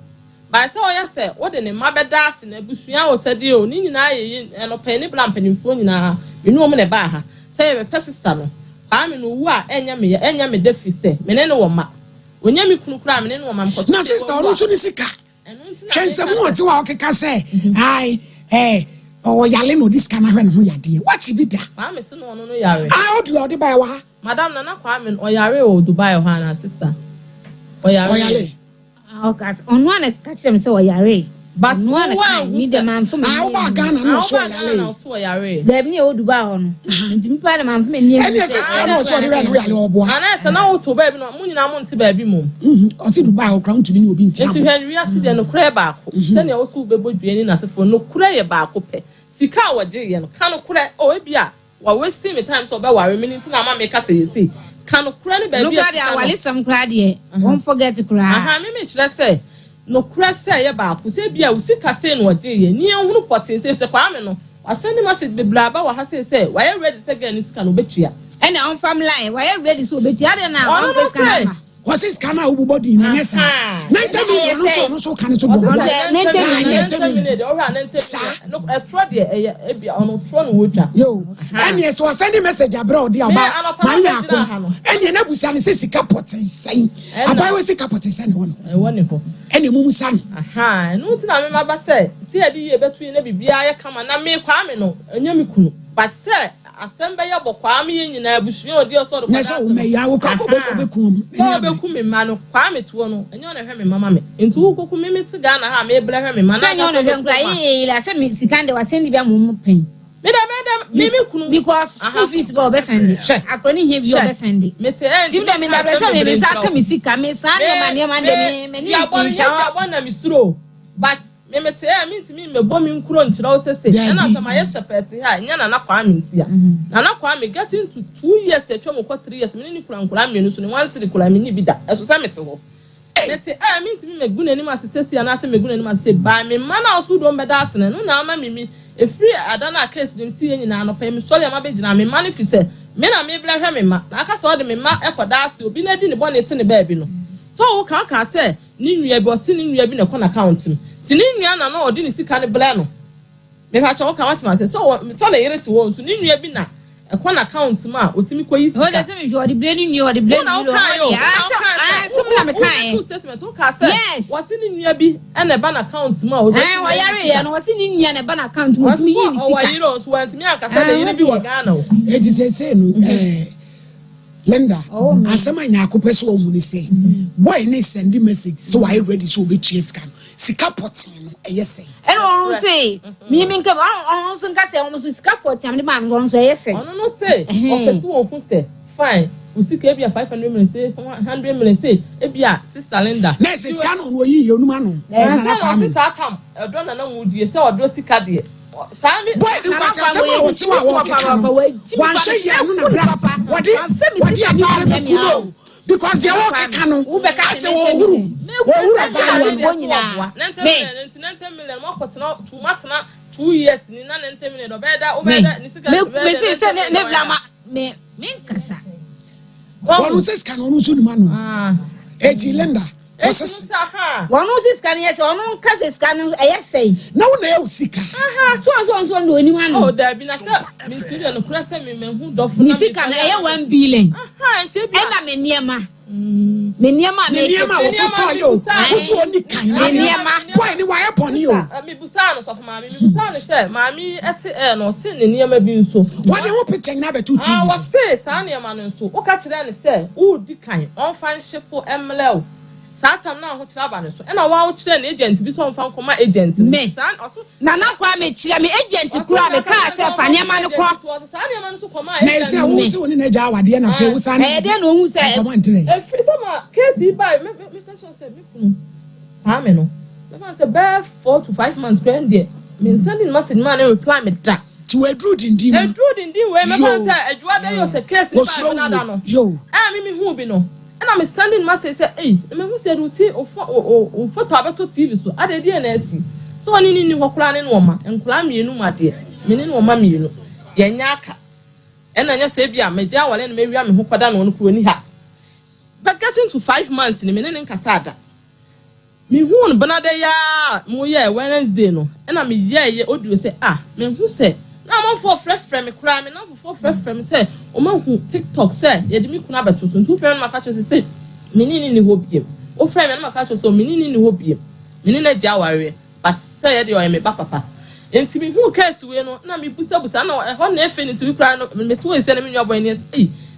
ba se o yes wo de ne mabeda ase na abusua o se de o ni nyina ye no pani blampanimfo nyina enu o me ne ba ha se be sister no ami no wu a enya me defi se me ne wo ma onya mi kunu kura me ne wo ma mkoto na sister onu so ni sika Chance mo ti wa okeka say ai oh yale no this kana hwe no yade what be da ma me se no no yare ah odi odi bai wa madam na kwa me oyare o Dubai ho na sister oyare okay on one ka chem say oyare but one kind me the man for me ah ba Ghana no so oyare dem ni o Dubai ho no nti me pa na man for me ni any sister no so ori no yale obo ana se na wo to ba bi no mu nyina mo nti ba bi mum o ti Dubai o crown to me ni obi nti nti hwe accident no kura ba ko se ne wo so be bodue ni na sefo no kura ye ba ko pe sika waje ye no kan kura o ebia wa wasting me time so be ware me nti na ma me ka say kan kura ne ba bi no kura dia wale sam kura dia won't forget kura aha me kire say no kura say ye ba ko se bia usika say no waje ye ni ehunu potin se kwa me no asend message be bla ba wa ha say wa ye ready say girl ni sika no betua and on family line wa ye ready so betua dey na on face kana what is kana ubu body na nesa 90 million no so kan so go 90 million o ha 90 no e tro de e bia on tro no wocha yo and yes was send message abroad there about mania ko and na busa ne sika potin sai abai we sika potin sai ne wono e woni ko and mumu san aha no ti na me ma ba say si ade ye betu na bibia ye kama na me kwa me no enya me kunu but say asembe ya bokwa me nyina abusuo odi oso do na so me ya wo ka ko be kum so be kum me ma no kwa me tuo no enya na hwe me mama me nti wo koku me ti Ghana ha me bla hwe me ma na nya no hwe nkra la se me sikande wa sendi bia mo pen me kunu because school fees go be sendi akroni he bi be sendi me te tim da me da be se me sa ka me sika me sa ne ma de me ni ya bon na me suro but me te me ntimi me bo me nkuro nkyira wo sese na asama ye shepet ha nya na kwa me ntia na kwa me get into 2 years e twom ko 3 years me ni kura me no so ni wan siri kura me ni bi da eso sa me te ho me te me ntimi me gu na ni ma sese na ase me gu na ni ma sese ba me ma na osu do mbeda asene no na ama mimi e free adana case dem si nyina no pa me so le ma be gina me manifest me na me bla hwe me ma na aka so de me ma ekoda ase obi na di ne bone te ne ba bi no so wo ka say ni nua bi o si ni nua bi na kona account m tini nua na no odi ni sika ne bla no me ka cho ka watima say so na yere ti wo nso ni nua bi na e kwa na account ma otimi koyi sika o de se me jo odi ble ni nua odi ble ni lo so me na me kan statement o ka say wasi ni nua bi e na ba na account ma o wa yare ye no wasi ni nua na ba na account mo timi yi ni sika o wa yiro so wantimi aka say na yere bi wo Ghana o e ti say no Linda, asema nyakope so omu ni say boy ni send message so I ready so be chase can sika potin no say and on say me nka on so nka say on so sika potin am ni man on so say on no say o person won fu say fine usika e bia 500 million say 100 million say e bia sister Linda na sika no no yi onuma no na kwa me sa kam e do na wudie say o do sika de Sami boy ni kwa sema o ti wa wo keka no wan hye ye no na bra wodi ani bra kuno because they work keka no ase wo huru ba nyina me 90 million mo kotena tumatena 2 years ni na 90 million obeda ni sika me se ne blama me nkasa wonu se sika no so ni ma no eti Linda one of can yes or no case can say no na sika so no anyone oh there be na me ti no kura say me hu do fu na sika na 1 billion na me niema o to to yo so oni kan na niema boy ni wa e boni o me busa no so for mami me busa no say mami ete no se ne niema bi nso what you picture na be tu ti ah what say sa niema no nso o ka kire ne say o di kan on fan ship emlel Satam na ho kira ba ne so na wa wo kira na agent bi so mfa nkoma agent me na kwa me kira me agent kura me ka se fa ne ma ne ko sa ne ma no so koma na se wo se woni na ja awade na fe wo sa ne de no hu se e fi so ma case by me ka so se me kunu ha me no me fa se be 4 to 5 months grand there me sending message man reply me da ti we dru dindin we me fa se adwa da yo se case by na da no yo me hu bi no and I'm sending message say hey me who said o photo abeto TV so ade die na asi so oni ni hokura ne no ma enkura mienu made me ne no ma mienu ye nya aka ena nya se bia me ja wale na me wia me ho kwada no kuro ni ha but getting to 5 months ni me ne nkasa ada me hu on banade ya mo ye Wednesday no ena me ye odu say me hu say na mo for frɛ me kura me na for frɛ me say o ma hu TikTok say ye de me kuna beto so ntu frɛ me maka cho say me ni ho biem o frɛ me na maka cho so me ni ho biem me na gya ware but say ye dey o me ba papa enti me hu case we no na me busa na ho na efe ni to kra no me to we say na me nwa boy ni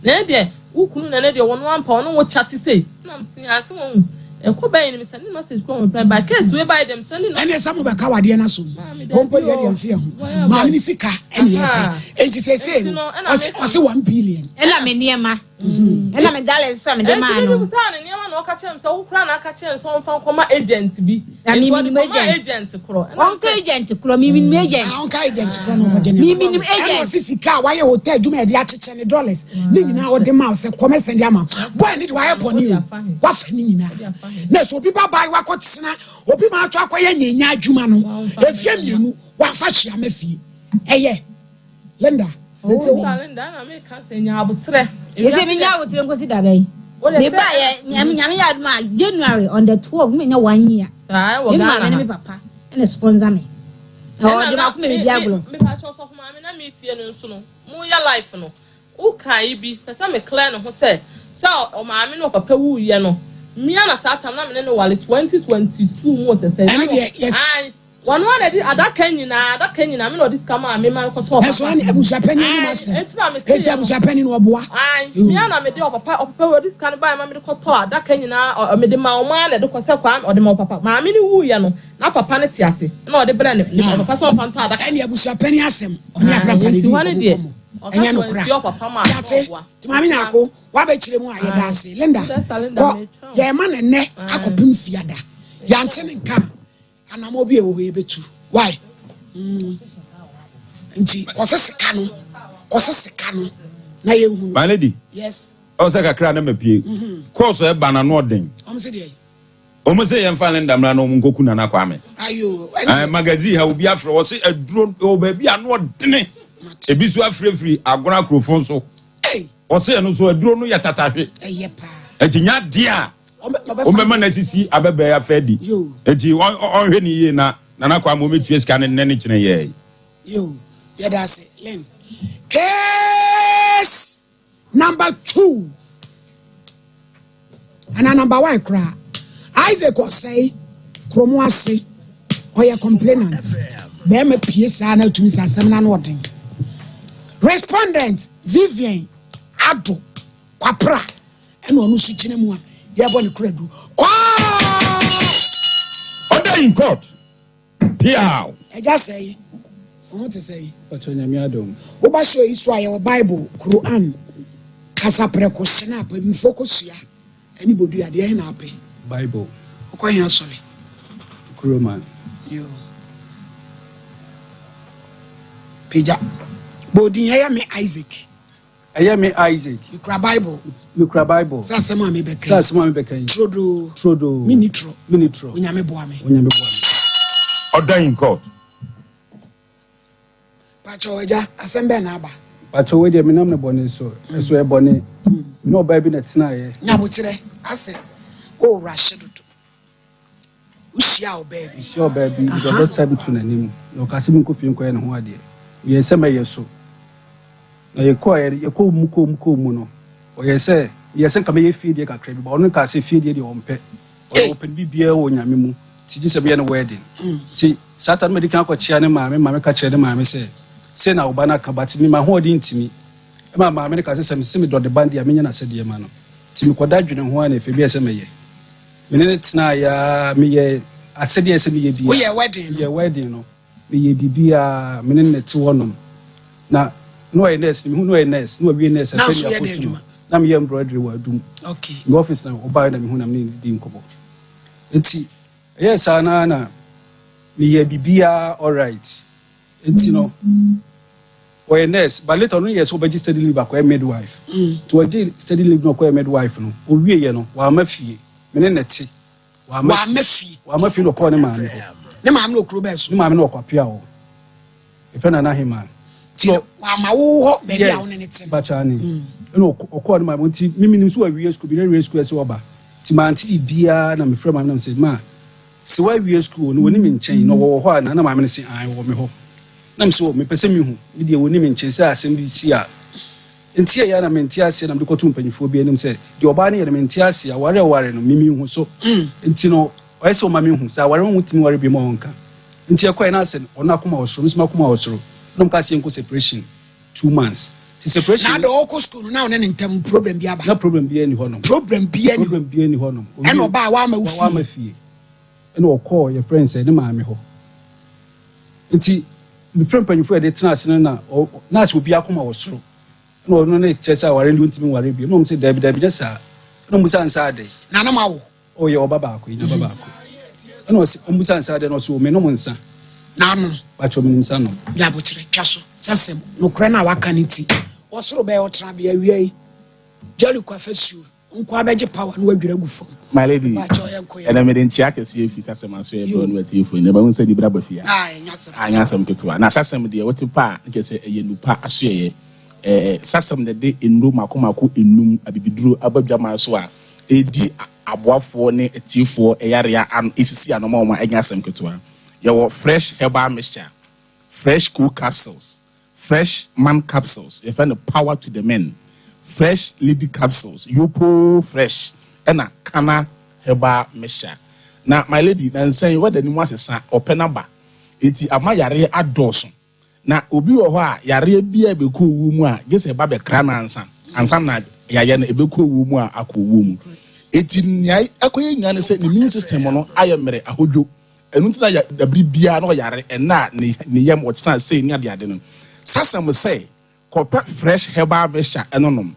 na dey ukunu na dey won wan pa won wo chat say na me sin ase won eko ba ni me send message ko reply by case we buy them send na ene samu be ka wade na so kompo de dem fie ho ma me sika ene ye enti say no o se 1 billion ela me niema ela me dale so me de ma no enti sa ne niema na o ka chem so wo kra na ka chem so on koma agent bi enti wo agent kro on ka agent kro mi agent on ka agent kro no ko je mi agent eno sika wa ye hotel duma e de acheche ne dollars ni nyina o de ma se come send ama boy ni de wa ye boni o wa fa ni nyina na so bi baba wa ko tsena obi ma to akoye nyenya adwuma no efie mienu wa fa hia mafie eye Linda Linda na me ka se nya abotre ebe me nya abotre nkosi da bai me ba ye nyame ya aduma January on the 12 me nya 1 year sai wo Ghana me papa ene sponsor me o de ma ku me diaglo me pa cho so ma me na me tie no nso no mu ya life no u kan bi pesa me clear no ho se o ma me no papa wu ye no Mia na Saturn na me no wale 2022 mo se say. Ai, one dey adaka nyina me no this kama me man ko top. Eso ani abuja pani no mase. Eti abuja pani no oboa. Ai, mia na me dey papa we this kan buy ma me ko top adaka nyina me dey ma o ma na dey ko se kwa o dey ma papa. Ma me ni wu ye no na papa ne ti ase. Na o dey bra ne papa so papa adaka. Ani abuja pani asem. Oni abra pani di. Enya no kura. Yate, tumami nyako, wa be kire mu aye da ase. Linda. Ko, ye ma ne akopim fiada. Yante ne nka. Anamo bi ewo betu. Why? Nti, osesika no. Na ye hu. My lady. Yes. O se kakra na mapie. Course e ba na no den. Omse dey. Omse ye mfa Linda mra no nkoku na na kwame. Ayo. Magazine ha obi afro wo se aduro o ba bi ano den. Ebi so afrefri agora krofon so o se no so aduro no yatatahwe eye pa etinya dia o mema na sisi abebe ya fedi eti on hwe ni ye na kwa mo metu esika ne kine ye yo ya da se len case number 2 and number 1 cry Isaac was say kromo ase oya complainant be me pie sa na tumi sa sem na no odin respondent Vivian Ado Kwapra and onu su chine mu a ye bo ne kradu kwa order in court piao e just say what to say Nyame adom wo ba so isu aye Bible Quran kasa preko snap mi focus ya ani bodu ade e na ape Bible ko yan sole Roman yo Pija Bodin ya me Isaac. Aya me Isaac. Mikra Bible. Sasema me bekan. Trodo. Minitro. Onyame boa me. Order in court. Pacho eja asembe na aba. Pacho we de me nam na bone so. Eso e bone. No ba bi na tena ye. Nya bo kire. Ase. O Rashidu. Ushia o baby. Ushia o baby. The Lord said to nanim. No kasimi nko fi nko ye ne ho ade. Ye sema ye so. Na ye ko muko no o ye se kama ye fie de kakra bi ba ono ka se fie de ompe o open bibia wo nyame mu ti ji se be no wedding ti Satan medical ko chia ne maame ka chia ne maame se na oba na ka bati mi ma ho odi ntimi e ma maame ka se me do de band ya menya na se de ma no ti mi koda dwene ho ana efe bi se me ye me ne tena ya me ye asede ye se me ye bi o ye wedding no me ye bibia me ne te wonom na no nurse me hu no nurse no we nurse say me apostu na me embroidery wa dum okay the office na oba na me hu na me di nkobo enti yes ana na me ye bibia all right enti no o nurse but later no yes oba study leave akwa midwife to a study leave no akwa midwife no o wie ye no wa mafie me ne nete wa mafie no ko ne ma ne ma no okro be so ne ma no kwapia o efe na hima ti wa ma wo ho be bia wo ne ti bachani no okọ ne ma mo ti mimi so awie school bi na school ese oba ti ma anti bia na me frɛ ma na say ma se wa awie school no woni me nkyɛn no wo ho ana na ma me se an wo me ho na me so me pese me hu me de woni me nkyɛn se asɛm bi si a enti ya na me nti ase na me kɔto mpanyifo bi anim se de oba ne ye me nti ase a ware no mimi hu so enti no o yesi o ma me hu sa ware won timi ware bi mo onka nti ekwa na se ona akoma osoro nsima akoma osoro no mka se enko separation 2 months ti separation na do ko school na one ntem problem bi aba na problem bi ani honom problem bi ani honom e no ba wa ma fie e no call your friends e ne ma me ho nti me friend panifo e de tena ase na ase obi akoma osoro no no ne chesa ware ndi ntimi ware bi no mse dabi jesa no musa ansa ade na na ma wo o ye oba ba ko ina baba ko no se musa ansa ade no so me no munsa na no ba cho me nsa no ya bo kire twaso sasem no kra na waka nti osoro be o tra be awie jali kwa fesu nko abeje power no wadwira gufo my lady and I made in chiaka see if sasem aso e bo no atiefo ne ba won se di bra ba fia anya sam ketua na sasem de what pa nke se eye nupa aso ye sasem de enru makomako enum abibiduro abadwa ma so a edi aboafo ne atiefo eyarea an esisi anoma o ma anya sam ketua your fresh herbal mixture, fresh cool capsules, fresh man capsules, you find the power to the men, fresh lady capsules, Yopo fresh, and a Kana herbal mixture. Now, my lady, then saying what the new one is open number. It's a my yare at Dawson. Now, Obi Owa, yare be a beku wumwa, just a baby crana and some night, yayan a beku wumwa, a cool womb. It's in Yai, a queen, and said the immune system on I am a hojo. And until the Bibia no yare and not ni yam what's not saying near the adenum. Sassam will say, copper fresh herbal mixture anonym.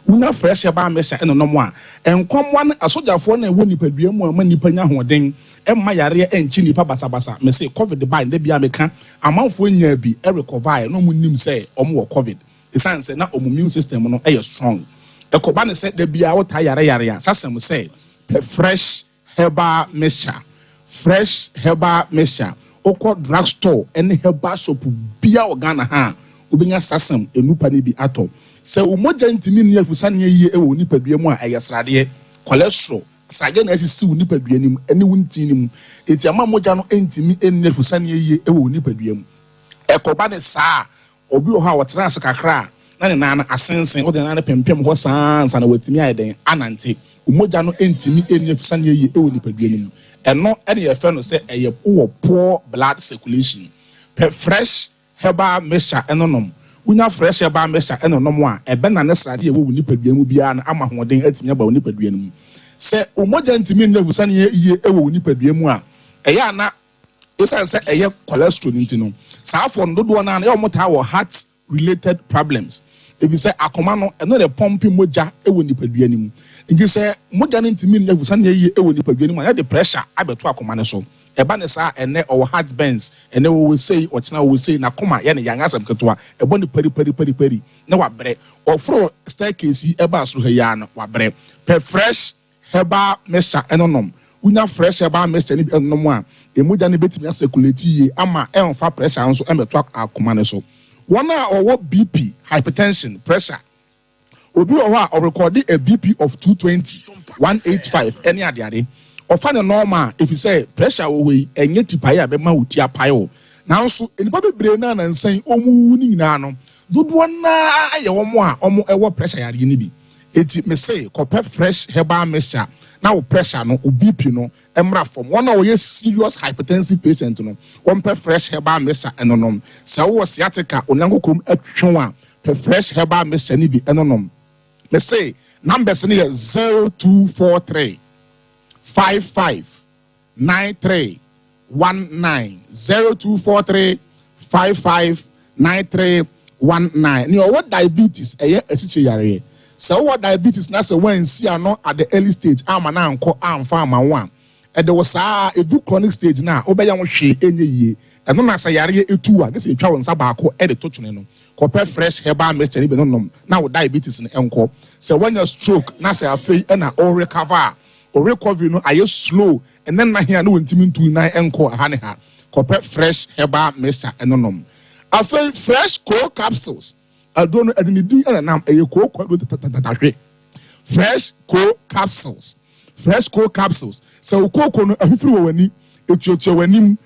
Una fresh herbal mixture anonym and come one a soldier for a winnie per diem or money penya hoarding, and my area and chini pabasabasa may say COVID the bind, they be American, a month when ye be Eric Ovai, no moon say, or more COVID. The science said not immune system no air strong. The Kobana said they be our tire area. Sassam will say, fresh herbal mixture. Fresh herbal mixture. Oko drugstore any herbal shop bia organa ha. Ubinya sasam enupa ni bi ato. Se umoja ntimi ni afusani ye ewo nipa dua mu a ayesrade cholesterol. Sage na asisi wo nipa dua nim eni wunti nim. Eti ama moja no ntimi eni afusani ye ewo nipa dua mu. Ekoba ne saa obi o ha wotra kakra na ne nana asensen wo de nana pempem ho sansa na watimi ayeden anante. Umoja no ntimi eni afusani ye ewo nipa dua nim. And no any friend say a poor blood circulation. Fresh herbal mixture enonom. We have fresh herbal mixture enonom. A banana sadi will nip a bian, ama holding at me about nip a dream. Say, Umojan to me never sunny ye ever nip a dreamua. A yana is I say a year cholesterol intino. Safon do one and almost our heart related problems. If you say a commando and not a pumping moja, it will nip a dream. If you say Mojan to me never sunny ye ever nip a dream, I had the pressure, I bet to a command so. A banesa and our heart bends, and they will say, what now will say, Nakoma, Yan young as a catua, a bonny peri. No, what bread, or throw staircase, a bass through her yarn, what bread. Per fresh herbal mixture anonym. We now fresh herbal mixture no more. A Mujani bit me circulate, ama, and far pressure, and so I'm a truck our command so. 1 hour or what BP, hypertension, pressure. Obi or recorded a BP of 220, 185, any other. Or find a normal if you say pressure away and yet to pay a bema utia pile. Now, so anybody brain and saying, oh, mooning nano. Do one more pressure at Unibi. It may say, copper fresh herbal mixture. Now, pressure no, BP no, emra from 1 hour serious hypertensive patient no, 1 per fresh herbal mixture anonym. So was sciatica, onango cum et chua, per fresh herbal mixture nibi anonym. May say, numbers near 0243. 559319 0243 559319. You know what diabetes? Yare. So what diabetes? Now say when see no at the early stage. I'm an uncle. I'm farmer one. And there was a do chronic stage now. Obeya mo she any ye. And no say yare etu a. This is twa wonsa baako e de tocho no. Compare fresh herbal mixture ni be no. Now diabetes in enko. So when you stroke, now say afei e na all recover. Or recovery no aye slow and then na here no ntimi ntu na enko hane ha compare fresh herbal mixture enonom afei fresh cold capsules adono adinidi na nam aye cold tatahwe fresh cold capsules so cold no afifiri wani etuotuo wanim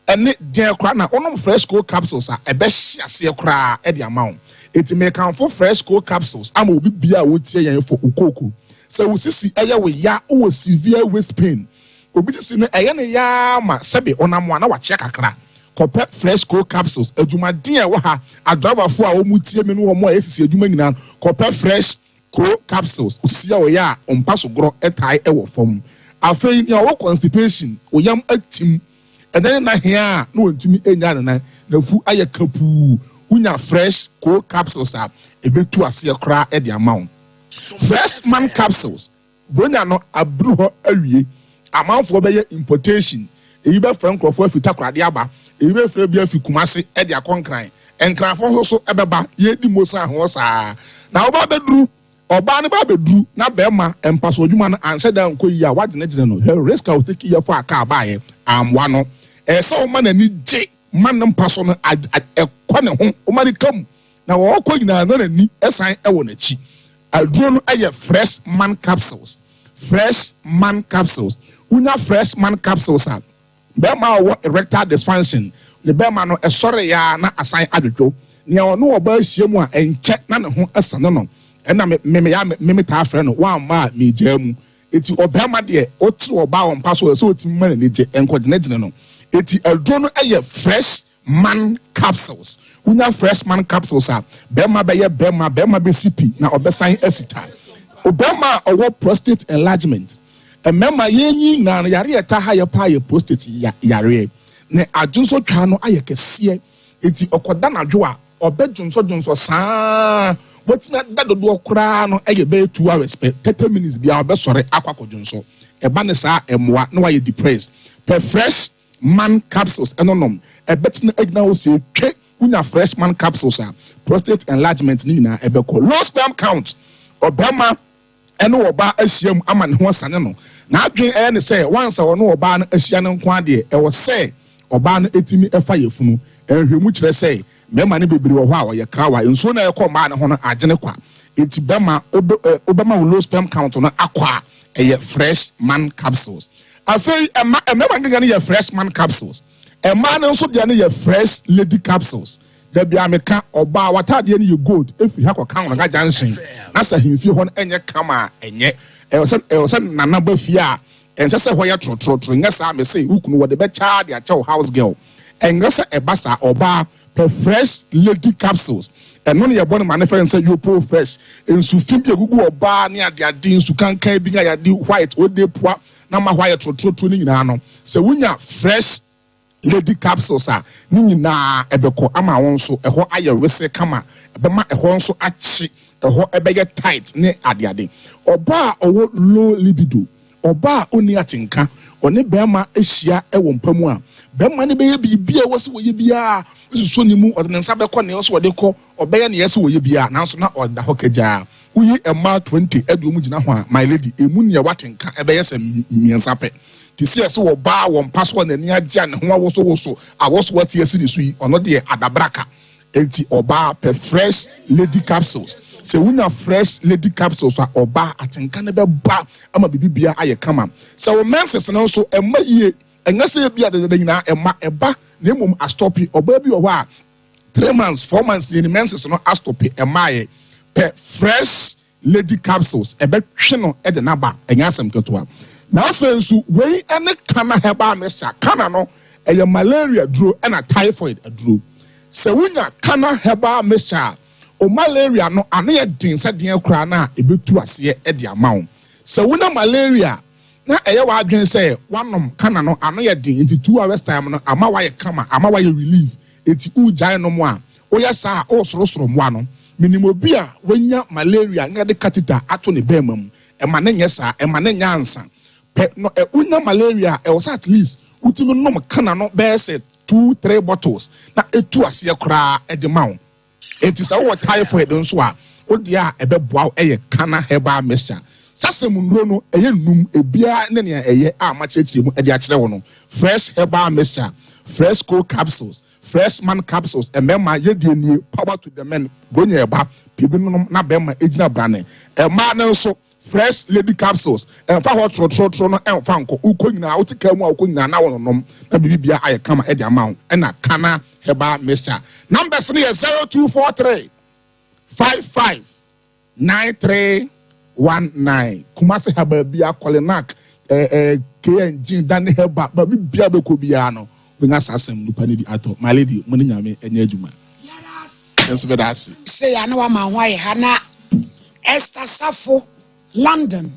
ene den kra na onom fresh cold capsules a ebe hyiase kra e de amount it make am for fresh cold capsules am obi bia wo tie yen for ukoko. So we see aya we ya o severe waist pain. obi ti no eye ne ya ma sebe onamo na wa che kakra kope fresh cold capsules adwumaden e wo ha adravafo a omutie me no wo mo efisi adwuma nyina kope fresh cold capsules usia wo ya ompa so gro etai e wo fom afei ni wo constipation oyam atim eden na hia na wontumi enya na fu aye kapu unya fresh cold capsules a ebetu ase kra e de amount fresh man capsules bonya no abru ho awie amanfo beye importation eyi be frank crofo afita krade aba eyi be fra bia fi kumase e de akonkran enkranfo so ebeba ye di mosa ho saa na oba bedru oba ne ba bedru na bema empaso adwuma no anse da nko yi a wade ne gine no risk out take ye for aka abaye amwa no se o ma na ni je man mpaso no ekwa ne ho o ma ni kam na wo ko nyina na ni esan e wo na chi aduro no aye fresh man capsules unya fresh man capsules a bema wo erectile dysfunction le bema no esore ya na asan adwodwo ne ono oba hyiemu a enche na ne ho esane no ena me ta afre no wa ma me jamu eti obema de otu oba won paso so otimi ma ne je enkodinegine no eti aduro no aye fresh man capsules unya fresh man capsules a bema be CP na obesan asita obema owo prostate enlargement emema yenyi na yare eta ha ye pa ye prostate yare ne adwonso twa no aye kese eti okoda na dwo a obedwonso saa wetin da dodo okra no aye be 2 hours 30 minutes bia obesore akwakodwonso eba ne saa emoa na waye depressed per fresh man capsules enonom ebetina agna wo se twe unya fresh man capsules a prostate enlargement ni nyina ebeko low sperm count obama eno oba ahyiam ama ne ho sane no na adwen ne say once ono oba no ahia ne nko ade e wo say oba no etimi efa yefunu ehwemu kire say mema ne bebiri wo ho a ye krawa enso na ekọ ma ne ho no agene kwa eti bema obama low sperm count no akwa eye fresh man capsules afei mema ngane ye fresh man capsules ema no nso de ne ye fresh lady capsules da bia meka oba watade ne ye gold efi ha kwa kan na junction na sa himfi ho enye kama enye e se nana ba fi a ense se ho ye trotro ngasa me say ukunu wo de be cha de acha house girl engasa ebasa oba per fresh lady capsules eno ne ye bone manifest say you pro fresh ensu fi bi egugu oba ne ade nsu kankan bi ya de white ode poa na ma white trotro ni nyina no se wunya fresh lady capsules a ni na ebeko ama won so eho aye wese kama ebema eho nso achi eho ebeye tight ne ade oba owo low libido oba oni atinka oni bema ehia ewo mpamu a bema ne beye bibia wose woye bia so ni mu odinsa beko ne wose wode ko obeye ne yese woye bia nanso na oda hokaja uyi ema 20 edumu gina ho a my lady emu ne watinka ebeye se miensape ti see so wo ba won paso na ni agya ne ho awoso awoso wati esi ni sui ono de adabraka enti oba per fresh lady capsules se wunya fresh lady capsules a oba atenka ne be ba ama bibibia aye kama se wo menses no so ema yie engase bia de nyina ema eba na emom astopi oba bi wo a 3 months 4 months ni menses no astopi ema ye per fresh lady capsules ebe hwe no e de naba enyasem ketoa na afensu wei ene kana heba mesha kana no eye malaria duro ena typhoid aduro se wunya kana heba mesha o malaria no ane ye din se den kura na ebetu ase e de amawo se wuna malaria na eye wa adwen se wanom kana no ane ye din into 2 hours time no ama wa ye kama ama wa ye relief eti ujai no mo a oya sa o sorosoro mo ano minimo bia wanya malaria ngade catheter ato ne bema mu e ma ne nyesa e ma ne nyansa no unya malaria e was at least utimi no kana no be say 2-3 bottles na etu ase kra e de mawo enti sa wo typhoid nso a odia e be boa e kana herbal mixture sasem nduro no eye num ebia ne ne eye a ma chechire mu e de a kire wo no fresh herbal mixture fresh cold capsules fresh man capsules e mema ye de nie power to the men gonya eba bibi no na bema ejina brane e ma ne nso fresh lady capsules and fa hot trotro no en fa nko ukonyina utika mu ukonyina na wonom na bibia aye kama e de amount na kana heba mixture numbers ni 0243 55 9319 Kumasi Herbal bia Kolenak KNG dan Herbal but me bia be ko bia no we nga sasem nupa ne bi ato my lady mo ne nyame enye adwuma yes be that say ana wa ma hwa ye hana Esther Safo London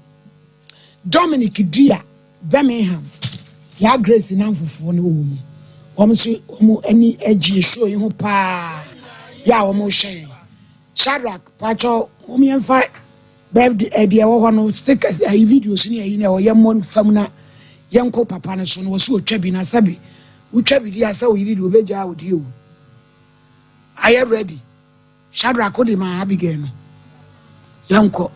Dominic Dia Birmingham ya Grace Namfufo ne wo mu omsi omu ani agi show yi ho pa ya omu hye Shadrack pacho omu yemfa birthday dia wo no stickers ai videos ni ayi na o yemon fam na yenko papa ne so no wo so otwa bi na sabi utwa bi dia sa o yiri di obeja o di o are you ready Shadrack odi ma Abigail no yenko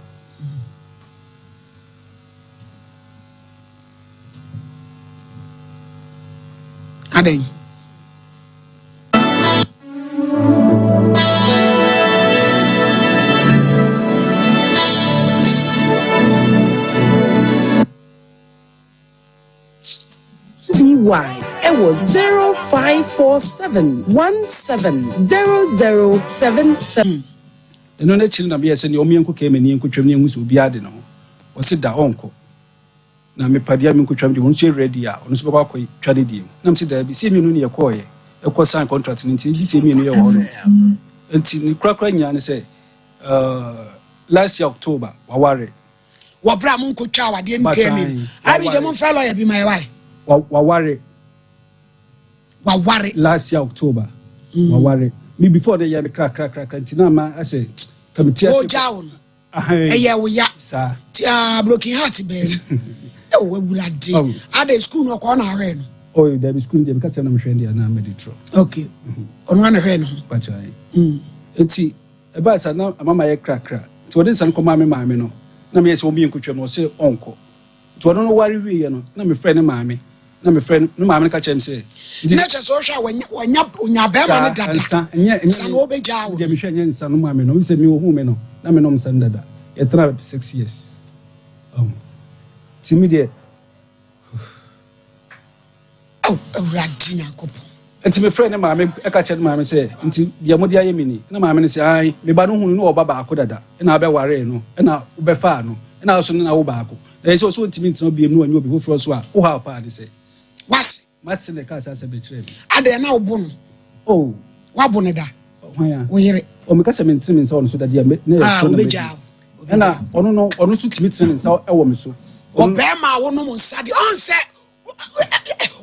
adai It was 0547170077. No na chili na be say o mienko ke mani enko twam ne engu so bia de no o se da onko na me padia me enko twam de won so ready a ono so be kwa twade die na me se da bi se me no ne yakọ ye ekọ sign contract ni nti se me no ye wo no nti ni krakra nya ne say last year October waware wo bra mo enko twa wade mi ke me abi je mo fa lawyer bi my wife waware last year October waware me before the year crack ntina ma I say committee o jaun eh wo ya sa broken heart be e wo wurade ade school no ko na hwe no oh there be school there because na me hwe there na me ditro okay ono na hwe no pachai enti e ba sa na mama ye crack ti wode san ko ma me no na me yesi o mi nkotwa no se onko ti wode no ware wi ye no na me friend maame na me friend no maame ka chem say nature so hwa onya be ma ne dada san wo be jawo dem hwe nya nsan no maame no se me wo hu me no na me no nsan dada e tra 6 years ti me de radina kopo enti me friend maame e ka chem maame say enti de mo de aye me ni na maame ne say ai me ba no hu no oba ba ko dada e na be ware no e na wo be fa no e na so na wo ba ko e so so ntimi ntino biem no anyi obi foforo so a wo ha pa de say wasi masile ka sa be chere ade na obo no oh wa bo ne da hwan wo yire o me ka se mentiri me nsa ono so da dia me na so na beja na ono so timi tiri nsa e wo me so o be ma wo no mo nsa de on se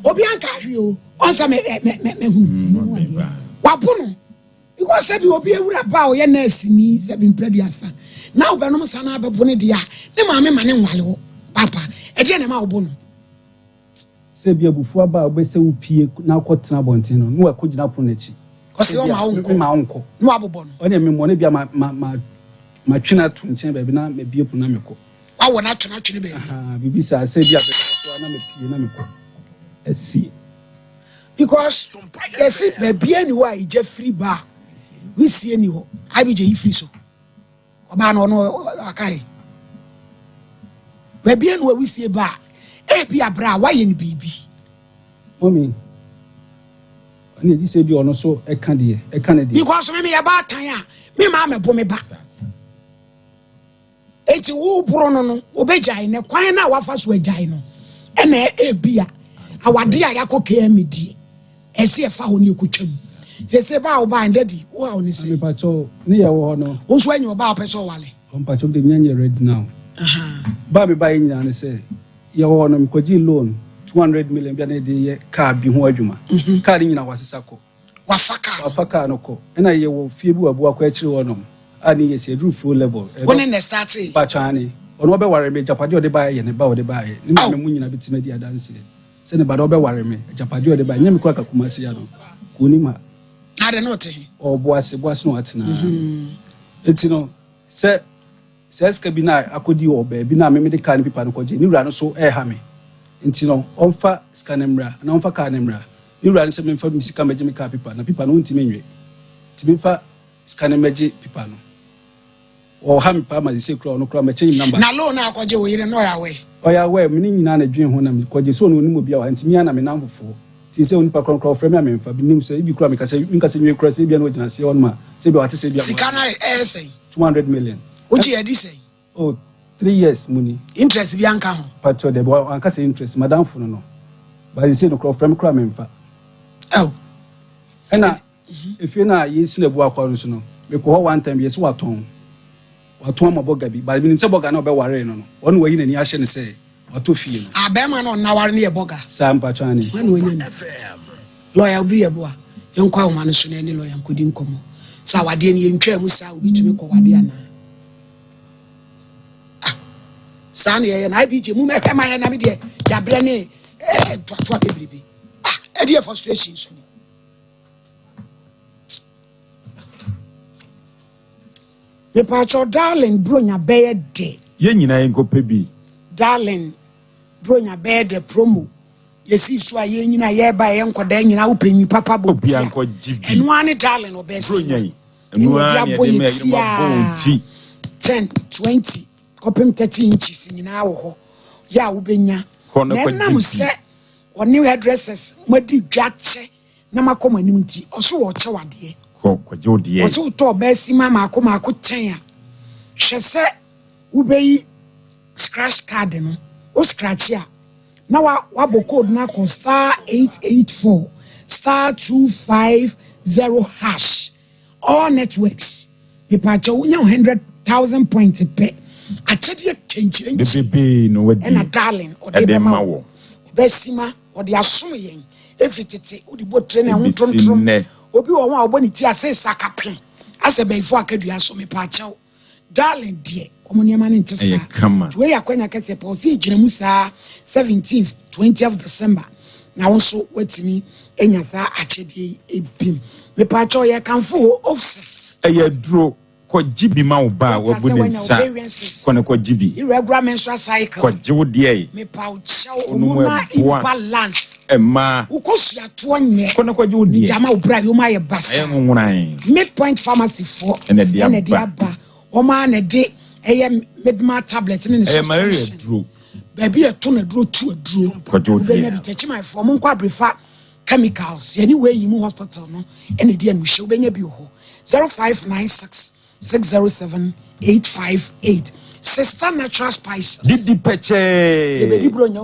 obi anka hwe o on se me hu wa bo no because say bi obi ewura ba o ye na asimi se bi mpraduasa na wo be no nsa na be bo ne dia ne ma me ma ne nwale wo papa e de na ma wo bo no se bia bufu aba obese upie na akotena bontin no no akogina pro nachi ose o ma onko no abobo no one me mo ne bia ma twina to nchen ba bi na me bie pu na me ko wa wona twina twine ba bibi sa se bia be so na me pie na me ko esi because esi be bia ni wa ije free bar we see any ho abi je free so oba no no akai be bia ni wa we see bar e bi abra wa ye ni bibi mommy ani di se bi ono so e kan de because me ya ba tan a me ma me bo me ba enti wo bro no obejai ne kwan na wa fa so ajai no e na e bia awade a yakokea medi ese e fa ho ne ekotwam se ba wo ba ndadi wo a oni se me pacho ne ye wo no wo so anyo ba peso wale on pacho de nyanye ready now ba me ba yin ne se ye wo no mkoji loan 200 million bia na de ye car bi ho adwuma car nyina wasesa ko wafaka no ko na ye wo fie bi wabu akwa akiri wo no ani ye se dru full level woni ne start pacho ani ono be ware me japade ode ba ye ne ba ode ba ye ni ma me munyina bitima di adanse se ne ba do be ware me japade ode ba nyame ko akakumasi ya no ko ni ma ade no te o boase no atena etino se ska bi na akodi o ba bi na me de kan pipa no koje ni wura no so e ha me ntino onfa skanemra na onfa kanemra ni wura no se me fa mi sika meje me ka pipa na pipa no ntime nwe timi fa skanemeje pipa no o ha me pa ma se kro no kro ma change number na lo na akwaje wo yire no ya we o ya we me ni nyina na dwen ho na me koje so no nimu bia wa ntimi ana me namfofo ti se oni pa kro frame me amemfa bi nim se ibi kro me ka se nwe kro se bia no gina se on ma se bia wa te se bia sika na say 200 million oji edi say oh 3 years money. Interest bianca. Pacho de boy anka say interest madam for no. But you say no crop from cram memfa. Oh. And if you na yin na bu akwa so no. Me ko one time yes waton. Waton ma boga bi. But me say boga na be ware no no. One way na ni ahye ne say wato fie no. Abema no na ware ne e boga. Sam pacho ani. When we lawyer obi e boa. Yonkwa wo man so na ni lawyer Nkodi Nkomo. Sa wade ne yentwa mu sa obi tumi ko wade ana. San ye na IBJ mu me kama ye na me de ya bre ne to bebrebe. E dey frustration so ni. Me pacho darling bronya be de. Ye nyina ye nkope bi. Darling bronya be de promo. Yesi so aye nyina ye ba ye nkoda nyina wo panyi papa bo Obi anko jibi. Enu ani darling obesi. Bronya yi. Enu ani ye de me ye 10 20 kopem 30 inches nyina wo ho. Ya wo benya. Na mu se oni hairdressers madi dwache na makoma nim nti oso wo che wade. Kwaje odie. Oso to obesi mama akoma ko 10 a. Hwe se wo beyi scratch card no. O scratch ya. Na wa bo code na ko *884 *250# all networks. Me pa cha unya 100,000 points pe. Achede tenchire nti. Bebe no wadi. Na darling o de be ma wo. Obesima o de asom yen. Everytete o de bo train ho trom. Obi wo wa obo ni ti ase sakape. Ase be ifo akadua so me pa cha. Darling dear, komuniama ne ntesa. We yakwanya kese pa o si gina mu sa 17th 20th December. Na won so watimi enya sa achede ebim. Me pa cho ye kanfo obsessed. Eye duro ko jibi ma wo ba wo bu ne nsa. Ko jibi. Irregular menstrual cycle. Ko jiwo de. Me pa cho hormonal imbalance. Emma. Ukosu ato nye. Ko jiwo de. Jama obra yo ma ye basa. Aye nwunan. Midpoint pharmacy for. Ene dia ba. Oma na de eye midma tablet ne so. Malaria duro. Baby e to na duro tu aduro. Kwajo de. Be na bitechi my form nkwa brefa chemicals. Anyway you mu hospital no. Ene dia no hwe obenya bi ho. 0596 607 858. Sister Natural Spices. Didi peche. Ebedi bronya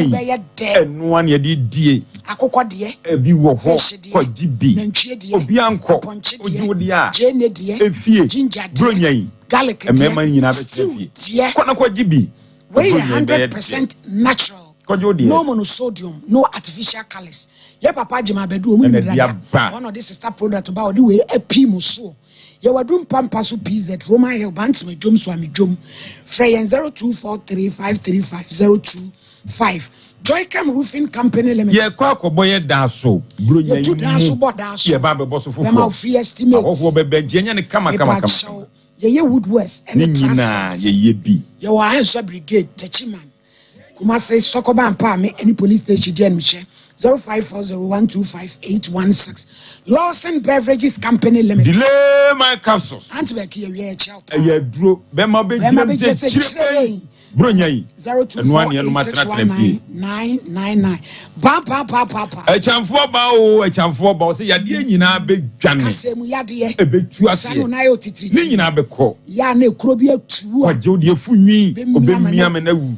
be ye de. Enu an ye die. Akokọ de. Ebi wo ho ko jibi. Obi anko. Oju de a. Jene de. Efie. Ginger de. Bronya yi. Garlic de. Emema nyina be fie. Ko jibi. We 100% natural. No monosodium, no artificial colors. Ye papa jema bedu omu ndra. One of this sister product ba odi we epi mu so. Ye wadum pampa so PZ Roman Herbal me dwom so am dwom. Freyen 0243535025. Joycam Roofing Company Limited. Ye kwa kobo ye da so. Bronya yi. Ye da so bo da so. Ye ba be bo so fofo. Be free estimate. Ahofo be be enya ne kama. Ye Woodwest and the trust. Ye bi. Ye wa Hensa Brigade Techiman. Kumase Sokoban pa me any police station dey me 0540125816. Lawson Beverages Company Limited. Delay my capsules. Antibek ye child. Ye dro be ma be chire. Bronya yi. 02461999. Ba. Echamfo ba o se yade nyina be dwane. Kasemu yade. E betu ase. Sanu na yo titiri. Ni nyina be ko. Ya na ekuro bi atu. Kwaje odi efunwi obemia me na wu.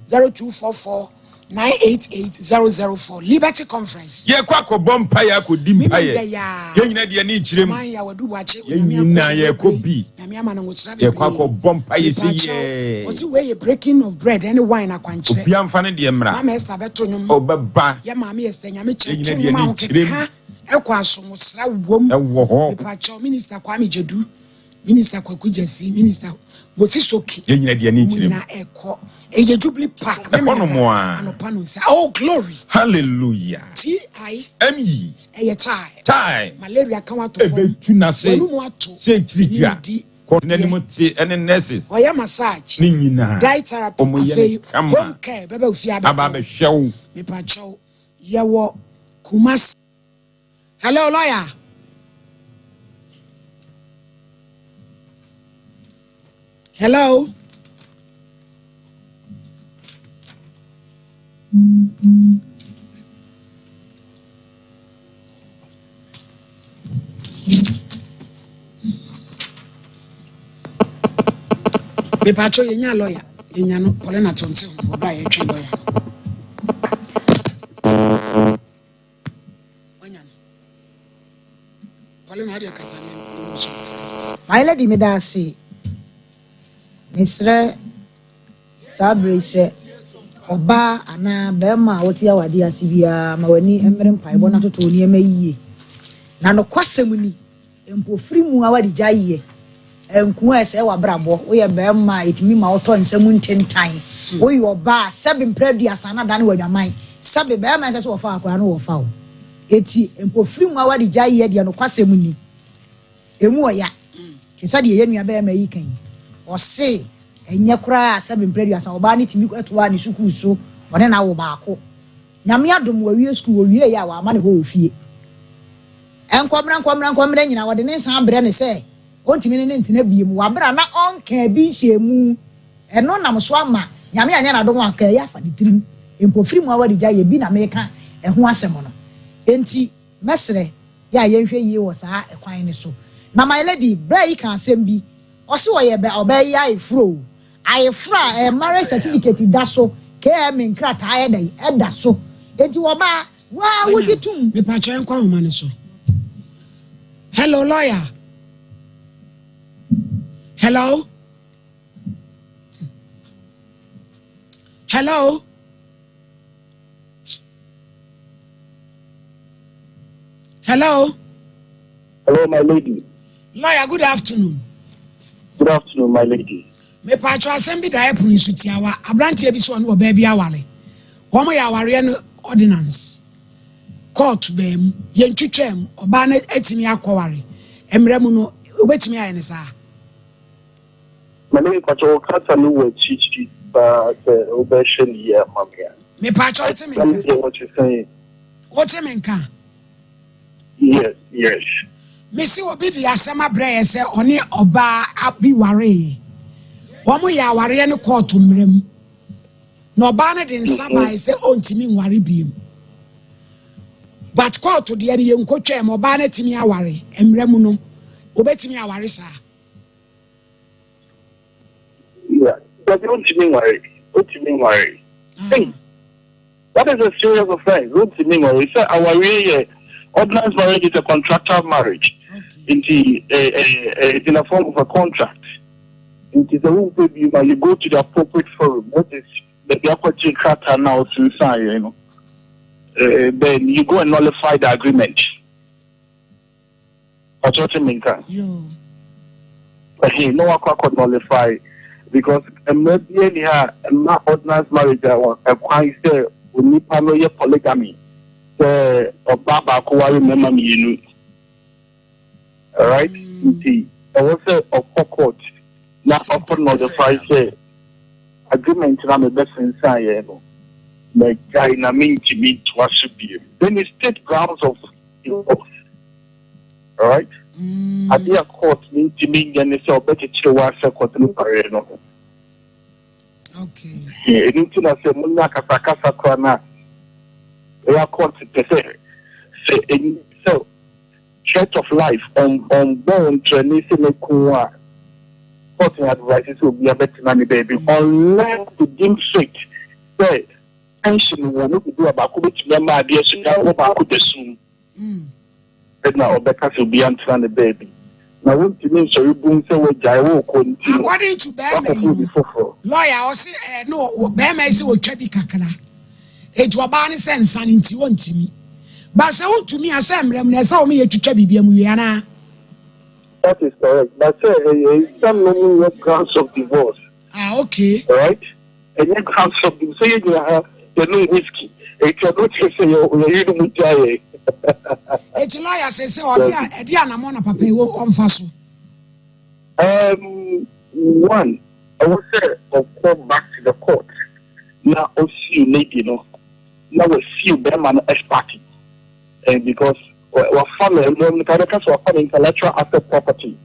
0244988004 Liberty Conference. Ye kwa ko bompa ya ko dimpa ye. Ye nyina de ni chirem. Man ya wadu bache ye nyina ye ko bi. Na me ama na ngotsira be. Ye kwa ko bompa ye se ye. Oti we ye breaking of bread any wine akwankyere. Obi amfa ne de mra. Mama Esther beto nyum. Obeba. Ye mama Esther nyame Ye nyina de ni chirem. Ekwa asomosra wom. Ewo ho. Pacho minister Kwame Jedu. Minister Kwaku Jesi, minister Mosisoki. Ye nyina de ni chirem. Na eko. Eye Jubilee Park. Oh glory. Hallelujah. T-I-M-E. Eye tie. Malaria come out of ebe tuna se chirija. Koneni muti ene nurses. Oya massage. Ni nyina. Dry therapy. Home care. Bebe ufiabe. Aba be hwew. Me pa chow. Yewo Kumasi. Hello lawyer. Hello. Me pacho yenya lawyer. Inyano Polena Tonto, or buy a chamber. My lady Medasi, Mr. Sabri said, Oba, Anna, Bema, what you are, dear Sivia, Mawani, Emerin Pai, one to Tony, me. Nano Quasemuni, and Pofrimu, our Jaye, and Kues, our Brabo, we are Bema, it me, my auto, and some 10 time. We were bar, 7 predias, and done with your mind. Sabe Bema as well far, or foul. Eti empofrim wa wadi jaye de no kwasem ni emu oya ti sade ye nua be ma yikan o se enye kura asebe mpredi asa oba ni timi eto ani suku so one na wo baako nyame adom wa wie school wo wie ya wa ma ne ho ofie enkomra nyina wode ne nsan abre ne se ontimi ne ntina biem wa bra na onka bi hyemu eno nam so ama nyame anya na dom aka ya fa ne tirim empofrim wa wadi jaye bi na meka eho asem no enti mesre ya yenhwe yi wo saa ekwan ni so na my lady bra kan asem bi o se wo ye be obey ya ifro ayefra marriage certificate da so ke me nkrata ayeda eda so enti wo ba wa wogitum me pa cho enkwa homa ni so. Hello lawyer. Hello. Hello. Hello. Hello, my lady. Lawyer, good afternoon. Good afternoon, my lady. Me patcho asem bi da e pun sutiawa abrantie bi so no oba bi aware. Womo ya aware no ordinance. Court bem yentwetwem oba na etimi akoware. Emremu no obetimi aye ne sa. My lady patcho kasa no we chichi ba obeshen here mamia. Me patcho etimi. What you saying? What you mean kan? Yes. Missy will be the Asama Bray say only Oba Abi Ware. Womo ya ware no court to mrem. No banner in Saba say on Timmy Wari beam. But court to the young coach and Mobana Timmy Awari, and Remuno, Obetimi Awarisa. Yeah, but don't you mean worry? What you mean worry? Hey, that is a serious offense. Don't you mean worry? Say our ordinance marriage is a contractual marriage. Okay. In a form of a contract. It is a rule baby. You go to the appropriate forum. What is the appropriate character now to sign? You know, then you go and nullify the agreement. That's what you mean, can? No one could nullify because maybe not ordinance marriage. A quite say we need polygamy. Baba Kuwari remember me, you know. Alright? See, I was a court. Now, open notify say agreement na me best inside, you know. My guy na mean to me to worship you. Then it's state grounds of divorce. Alright? At the court mean to me, and it's a better to worship court no pare no. Okay. Anything I say, Muna Kasakasa Kwana. We are called to say, so threat of life on bone training kuwa. Courting advices will be a better money baby unless the deem straight. Say pension will not do about which member ideas to go about the soon. And now Becca will be answering the baby. Now what you mean so you boom say what Jaiwo continue. According to Bema, lawyer or say no Bema is what Chabi Kakana. It was Barney sense and into one to me. But so to me, I said, I thought me to Chabi Biamuana. That is correct. But some nominal grounds of divorce. Okay. Right? And your grounds of divorce. So you have no whiskey. It's a good say you don't die. It's a lawyer says, oh, Diana Mona Papa on Faso. One, I will say, I'll come back to the court. Now, I'll see you later, you know. Now we see them an expert, and because we're following them, we're following intellectual asset property.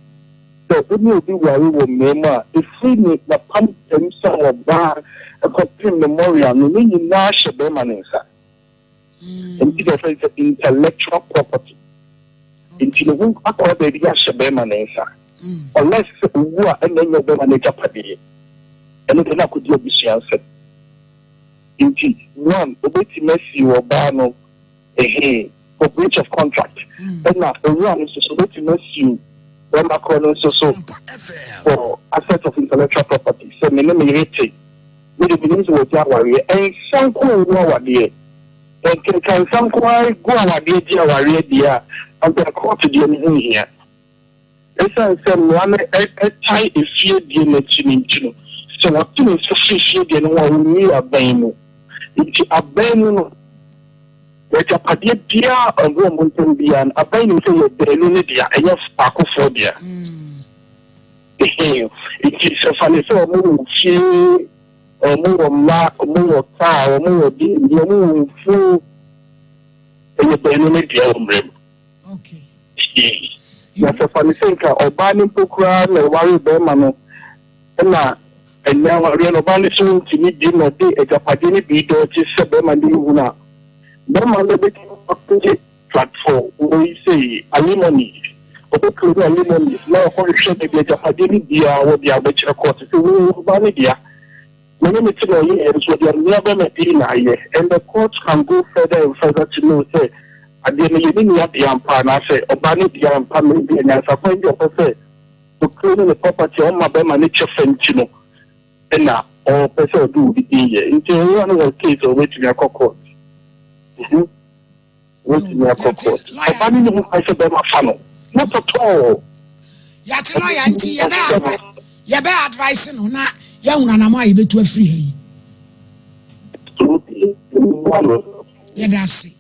So if we do what we will remember, if we need the pump and some of that, a copy memorial, we need now share them an answer. And it's intellectual property. Until we acquire the share them an answer, unless we are and then you're them an Japanese. and then I could do a answer. Indeed, one, obeti mercy or bano for breach of contract. And now, one is to obeti mercy. When I call so for assets of intellectual property, so many rate. We begin with warrior and some cool war there. And can some quite go our dear and the court in here. As I said, one a tie is fear the chin. So what to me, so fear the one we are bane. It's a bane. That a padia dear or woman be an a bane to your delunia and your sparkophobia. It is a funny so move, she or more mark or more car or more dear, move full and your delunia. Okay. That's a funny thing, or banning Pukra, or worry Bermano, and now I real banning soon to meet dinner day at a Padini beat or just Bermandina. Berman the platform, we say alimony, or the crew alimony, now for the ship at a Padini Dia or the Abacha court, so Banidia. Many material years where they are never met in and the courts can go further and further to know, say, and then you didn't have the Ampan, I say, or Banny the Ampan, maybe, and as I find your person to clean the property on my Bema nature Fentino, and now, or person do the year into one of the case of waiting your court. Waiting your court. I find you I said, Bema funnel. Not at all. Yatino Yanti, Yabe advising on that young Nanama, you to a free. Yeah, that's it.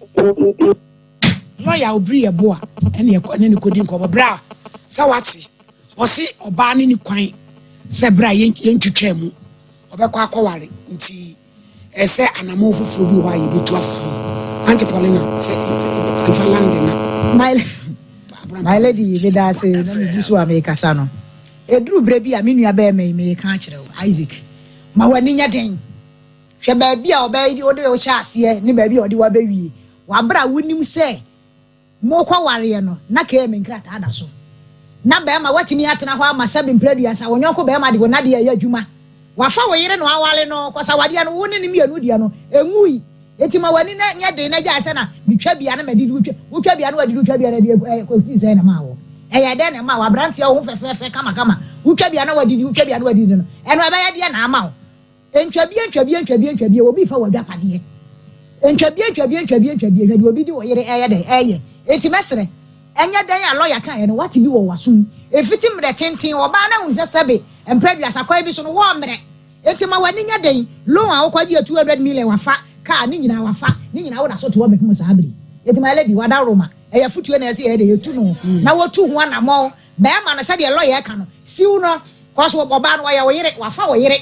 Lawyer will bring a boa and you couldn't cover bra. Sawati, or say, or banning you quite, Sebra Yank Chemu, or Bakwari, Inti, a say, and a move for you while you be 12. Auntie Paulina, my lady, did I say, this will make a son. A drew baby, I mean, your bear may catch Isaac. My wedding at him. Shall baby or baby or the chassis, ni baby or the baby. Wabra wouldn't say. Mokwa warrior no na ke me nkrata adaso na be ma watimi atena ho amasabim preduas a wonyoko be ma de go na de ya adwuma wafa wo yire no awale no kosa wade no woni ne mienu de no enwui etima wani na nya de na ja ase na bitwa bia na madidi wutwa bia na wadidi wutwa bia na de kosi sai na ma wo eya de na ma wa branti ho fefefe kama wutwa bia na wadidi wutwa bia na wadidi no eno ebe ya de na ama wo entwa bia obi fa wadwa pade entwa bia obi di wo yire eya de eye enti mesre enya dan ya lawyer kan ye no what bi wo wasum efiti mre tenten oba na hu sesebe emprevious akwai bi so no wo mre enti ma wani nya dan loan a okwaji 200 million wafa ka ni nyina wafa ni nyina wo da so to wo mekum sabri enti ma lady wada roma eya futuo na ese ye de yetu no na wotu ho na mo be ma no se de lawyer kan no siu no koso oba no wa ya wo yire wafa wo yire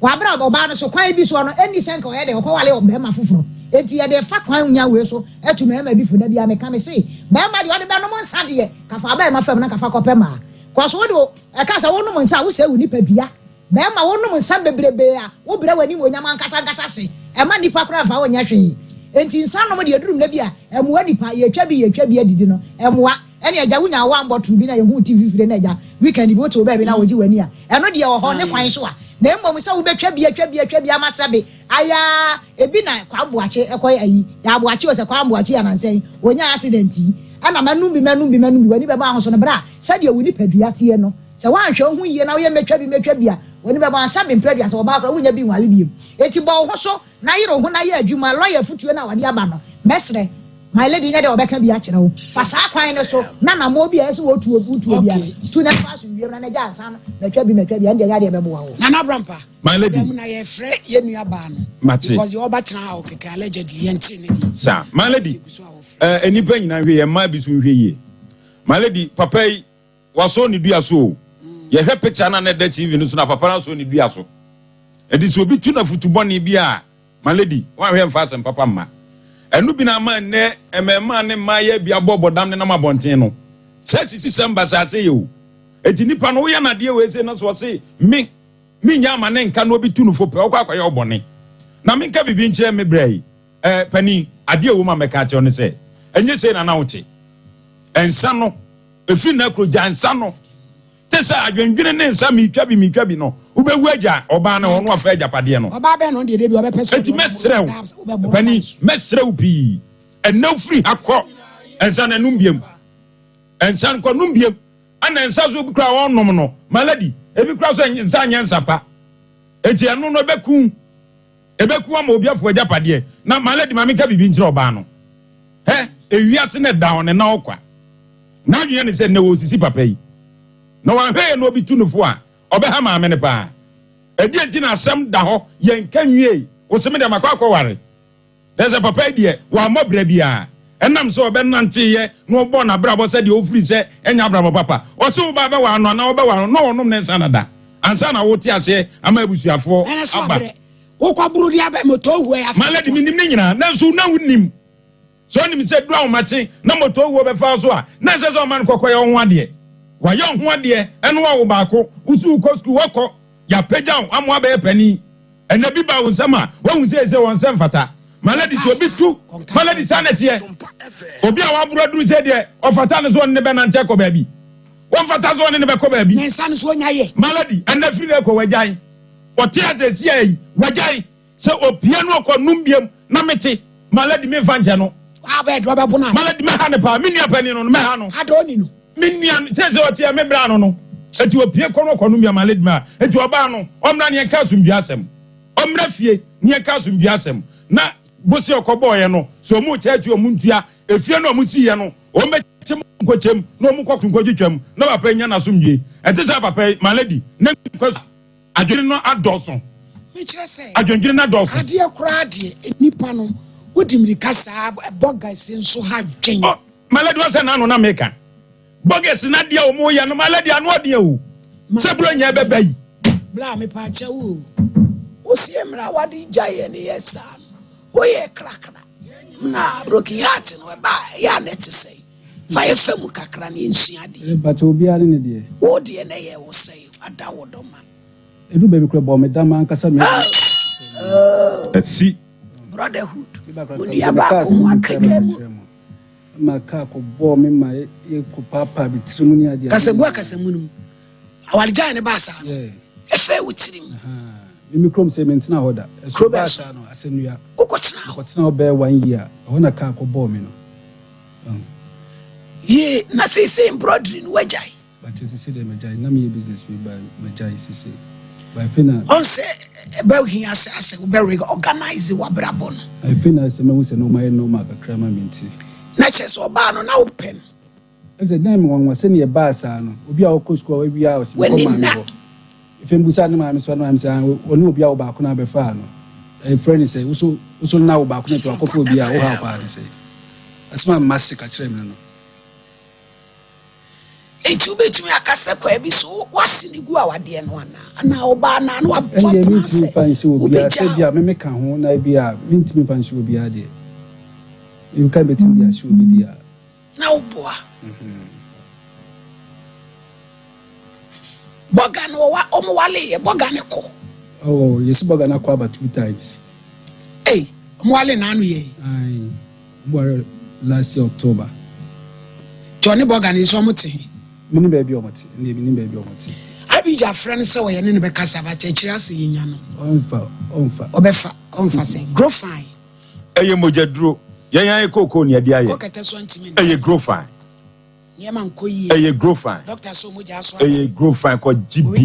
wabra oba no so kwai bi so no eni senka wo ye de okwale oba ma fufuro enti ya de fa kwan nya we so etume ma bi fu da bia me ka me say ba ma de o de be no mo nsa de ka fa ba ma fam na ka fa kope ma ko so de e ka sa wo no mo nsa wo se wo nipa bia ba ma wo no mo nsa bebrebe a wo bra wani mo nya man kasa se e ma nipa kra fa wo nya hwe enti nsa no mo de adurum na bia e mo nipa ye twa bi adidi no e moa ene agya wo nya wa mbotru bi na ye hu TV fire na agya weekend bi wo to ba bi na wo ji wani a eno de wo ho ne kwan so a na emmom se wo betwa bia amasabe aya ebi na kwamboache ekoy ayi ya aboache o se kwamboache ya nansen onya accident yi ana manum bi wani be ba ho so no bra sade woni padua tie no se wanhwe ho yie na wo ye metwa bia woni be ba sabe mpradua se wo ba wo nya bi nwale biem eti bo ho so na yiro ho na ye adwuma lawyer futuo na wade aba no mesre my lady nya de obeka bi a kire wo fasa kwan no so na mo bi a ese wo tuo bia tu na pass wie na ja ansa na twa bi ande ya de be bo wo na brampa my lady na ye frɛ ye nua ba no because you obatena ha okeke allegedly yenti ne sir my lady enipa nyina hwe ye ma bi so hwe ye my lady papa yi waso ni dua so ye hwe picture na na da TV no so na papa na so ni dua so edi so obi tu na futuboni bi a my lady wa hwe mfa asem papa ma enu bi na ma ne emema ne ma ye bia bobodam ne na mabonten no sesi December sa se yo eti nipa no wo ya na de we se na so se mi nya ma ne nka no obi tu no fo pe okwa ye obone na mi nka bibi nche me brai pani ade wo ma meka che no se enye se na na wote ensa no efi na kro jansa no te sa adwendwene ne nsa mi twa bi no ubewu agya oba na ono afa agya pade no oba be no de bi obepese enti mesrew pani mesrew pi enna free akọ ensa na numbiem ensa nko numbiem ana ensa zo bi kra wonom no maladi ebi kra so ensa nyansa pa enti eno no beku ama obi afo agya pade na maladi ma meka bibi nkyere oba no ewiase ne down ne na okwa na adwene ne se na wo sisi papa yi na wan hwe no obi tunufo a obeha ma amene pa edi enti na asem da ho yen kanwie wo se me de makwa ware there's a papa die wa mobra bia enam so obenante ye no obo na brabo se de ofri se enya brabo papa o se wo ba be wa no na wo be wa no onom ne nsa na da ansa na wo ti ase ama abusuafo aba wo kwa buru dia be moto hu ya maladi minim ne nyina na so na wunim so nim se dua wo mate na moto hu be fa so a na se so man kokoye ho ade wa ye ho ade eno wa wo baako usu ko school woko ya peja amwa be pani ena bi ba wo nsama wo hu se won se mfata maladi so bi tu maladi sanete obi a wa buru se de ofata ne so ne be na nte ko ba bi won fata so ne be ko ba bi nsan so nyaye maladi ena firi ko wajai oti azesi ai wajai se opia no ko numbiem na mete maladi me vanche no aba do ba bona maladi me ha ne pa mini apani no me ha no adoni no minian se oti me bra no eti opie ko no ko numbia maladi ma eti oba no omra ne ka sumbia asem omra fie ne ka sumbia asem na bosi okobo ye no so mu chechi omuntua efie no mu si ye no o meti ko chem no mu kokun ko twetwam na papa nya na sumdie enti sa papa maladi ne ko adwene no adoso me kire se adwene na adoso ade akura ade nipa no wodimri kasa bogas nso ha dwen maladi wasa na no na meka bogas na dia o mo ya no maladi anu ode o se bro nya beba yi bla me pa cha wo o si emra wadi jaye ne yesa o ye krakra na broken heart no ba ya net say fire fam kakra ne nsua de but obi ari ne de o de ne ye wo say ada wodoma edu baby kura bo me dama ankasa me si brotherhood uni aba ko akademu maka ko bo me ma e ko papa bitirimu ni ade kasamunum awalja ne ba sa no efe wutirim mi krom se mentina hoda eso ba sa no asenua okotena obe 1 year hona ka ko bo me no ye na say embroidery no wajai but you see them wajai na me business me by wajai see by fina on say about here as very organize wa brabo no I fina say me say no my no ma kakra ma minti na chese oba no na open I said na me wan say ne ba sa no obi a okọ school we bia o se ko ma no if em busa no ma me so no am say oni obi a wo ba ko na be fa no a friend say uso na wo ba ko na to akofo obi a wo ha pa say asma massacre kire me no etu betumi akase kwa bi so wasini gu awade no ana oba na no afa se obi a se bia me ka ho na bia mintimi fanshi obi a de you can bet in dia show be dia na oboa boga no wa omo wale ye boga ne ko oh yes boga na kwa about 2 times omo wale na anu ye ai mo last year October Johnny boga ni so mote mini baby omati ni mini baby omati abija friend say we ne be kasa ba chechira se yinya no onfa obefa say grow fine eye mojaduro yan ekoko ni ade aye ko kete so ntimi eye grow fine niema nkoyi eye grow fine doctor so moja so eye grow fine ko gb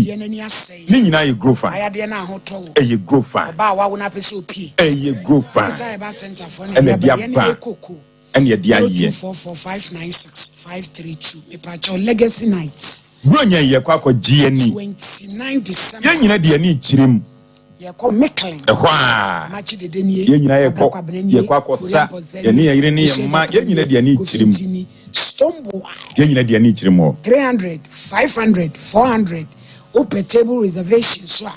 ni nyina eye grow fine ayade na ahoto eye grow fine ba wa wo na pese opi eye grow fine ta ba center for ni dia ekoko and ye dia ye 244596532 me pa cho legacy nights bronya ye kwa GNE 29 December ye nyina de ni chirem ye ko meklen ehwa machi de denie ye nyina ye kwa sa ye ne yire ne ye ma ye nyina de ni chirem stombo ye nyina de ni chirem 300 500 400 open table reservation so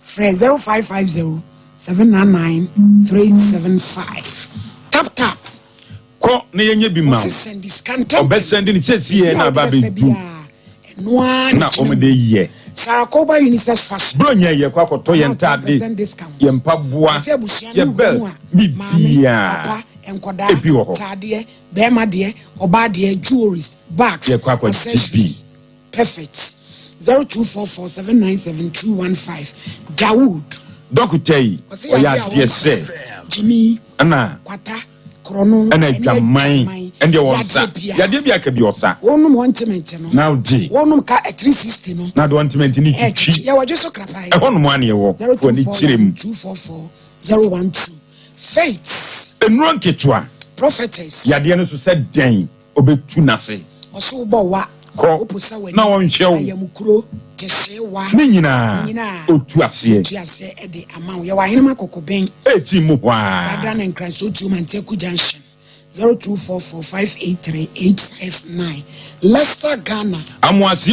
free 0550 799 375 tap ko ne yenye bi ma obesend ni sesi ye na ba be du na omede ye Sarakoba Unisex Fashion bronya ye kwa koto ye ntade ye mpaboa ye bel bibia papa enkoda tade be ma de oba de jewelries bags ye kwa GP perfect 0244797215 Dawood Doctor oya dear say Jimmy ana kwata krono ana dwaman and the wonsa ya de bia ka bi osa wonum ointment no now di wonum ka 360 no na do ointment ni twi ya waje so krapai e honum ane wo fo ni kirem 244012 faith enuro nketwa prophetess ya de no so se den obetu nase oso bo wa oposa wani na won hwe wo ayamukuro teshewa ni nyina otu ase e de amawo ya wa hinema kokoben eti mu hwa Fadra na nkranso tu manteku junction 0244583859 Leicester Ghana amuase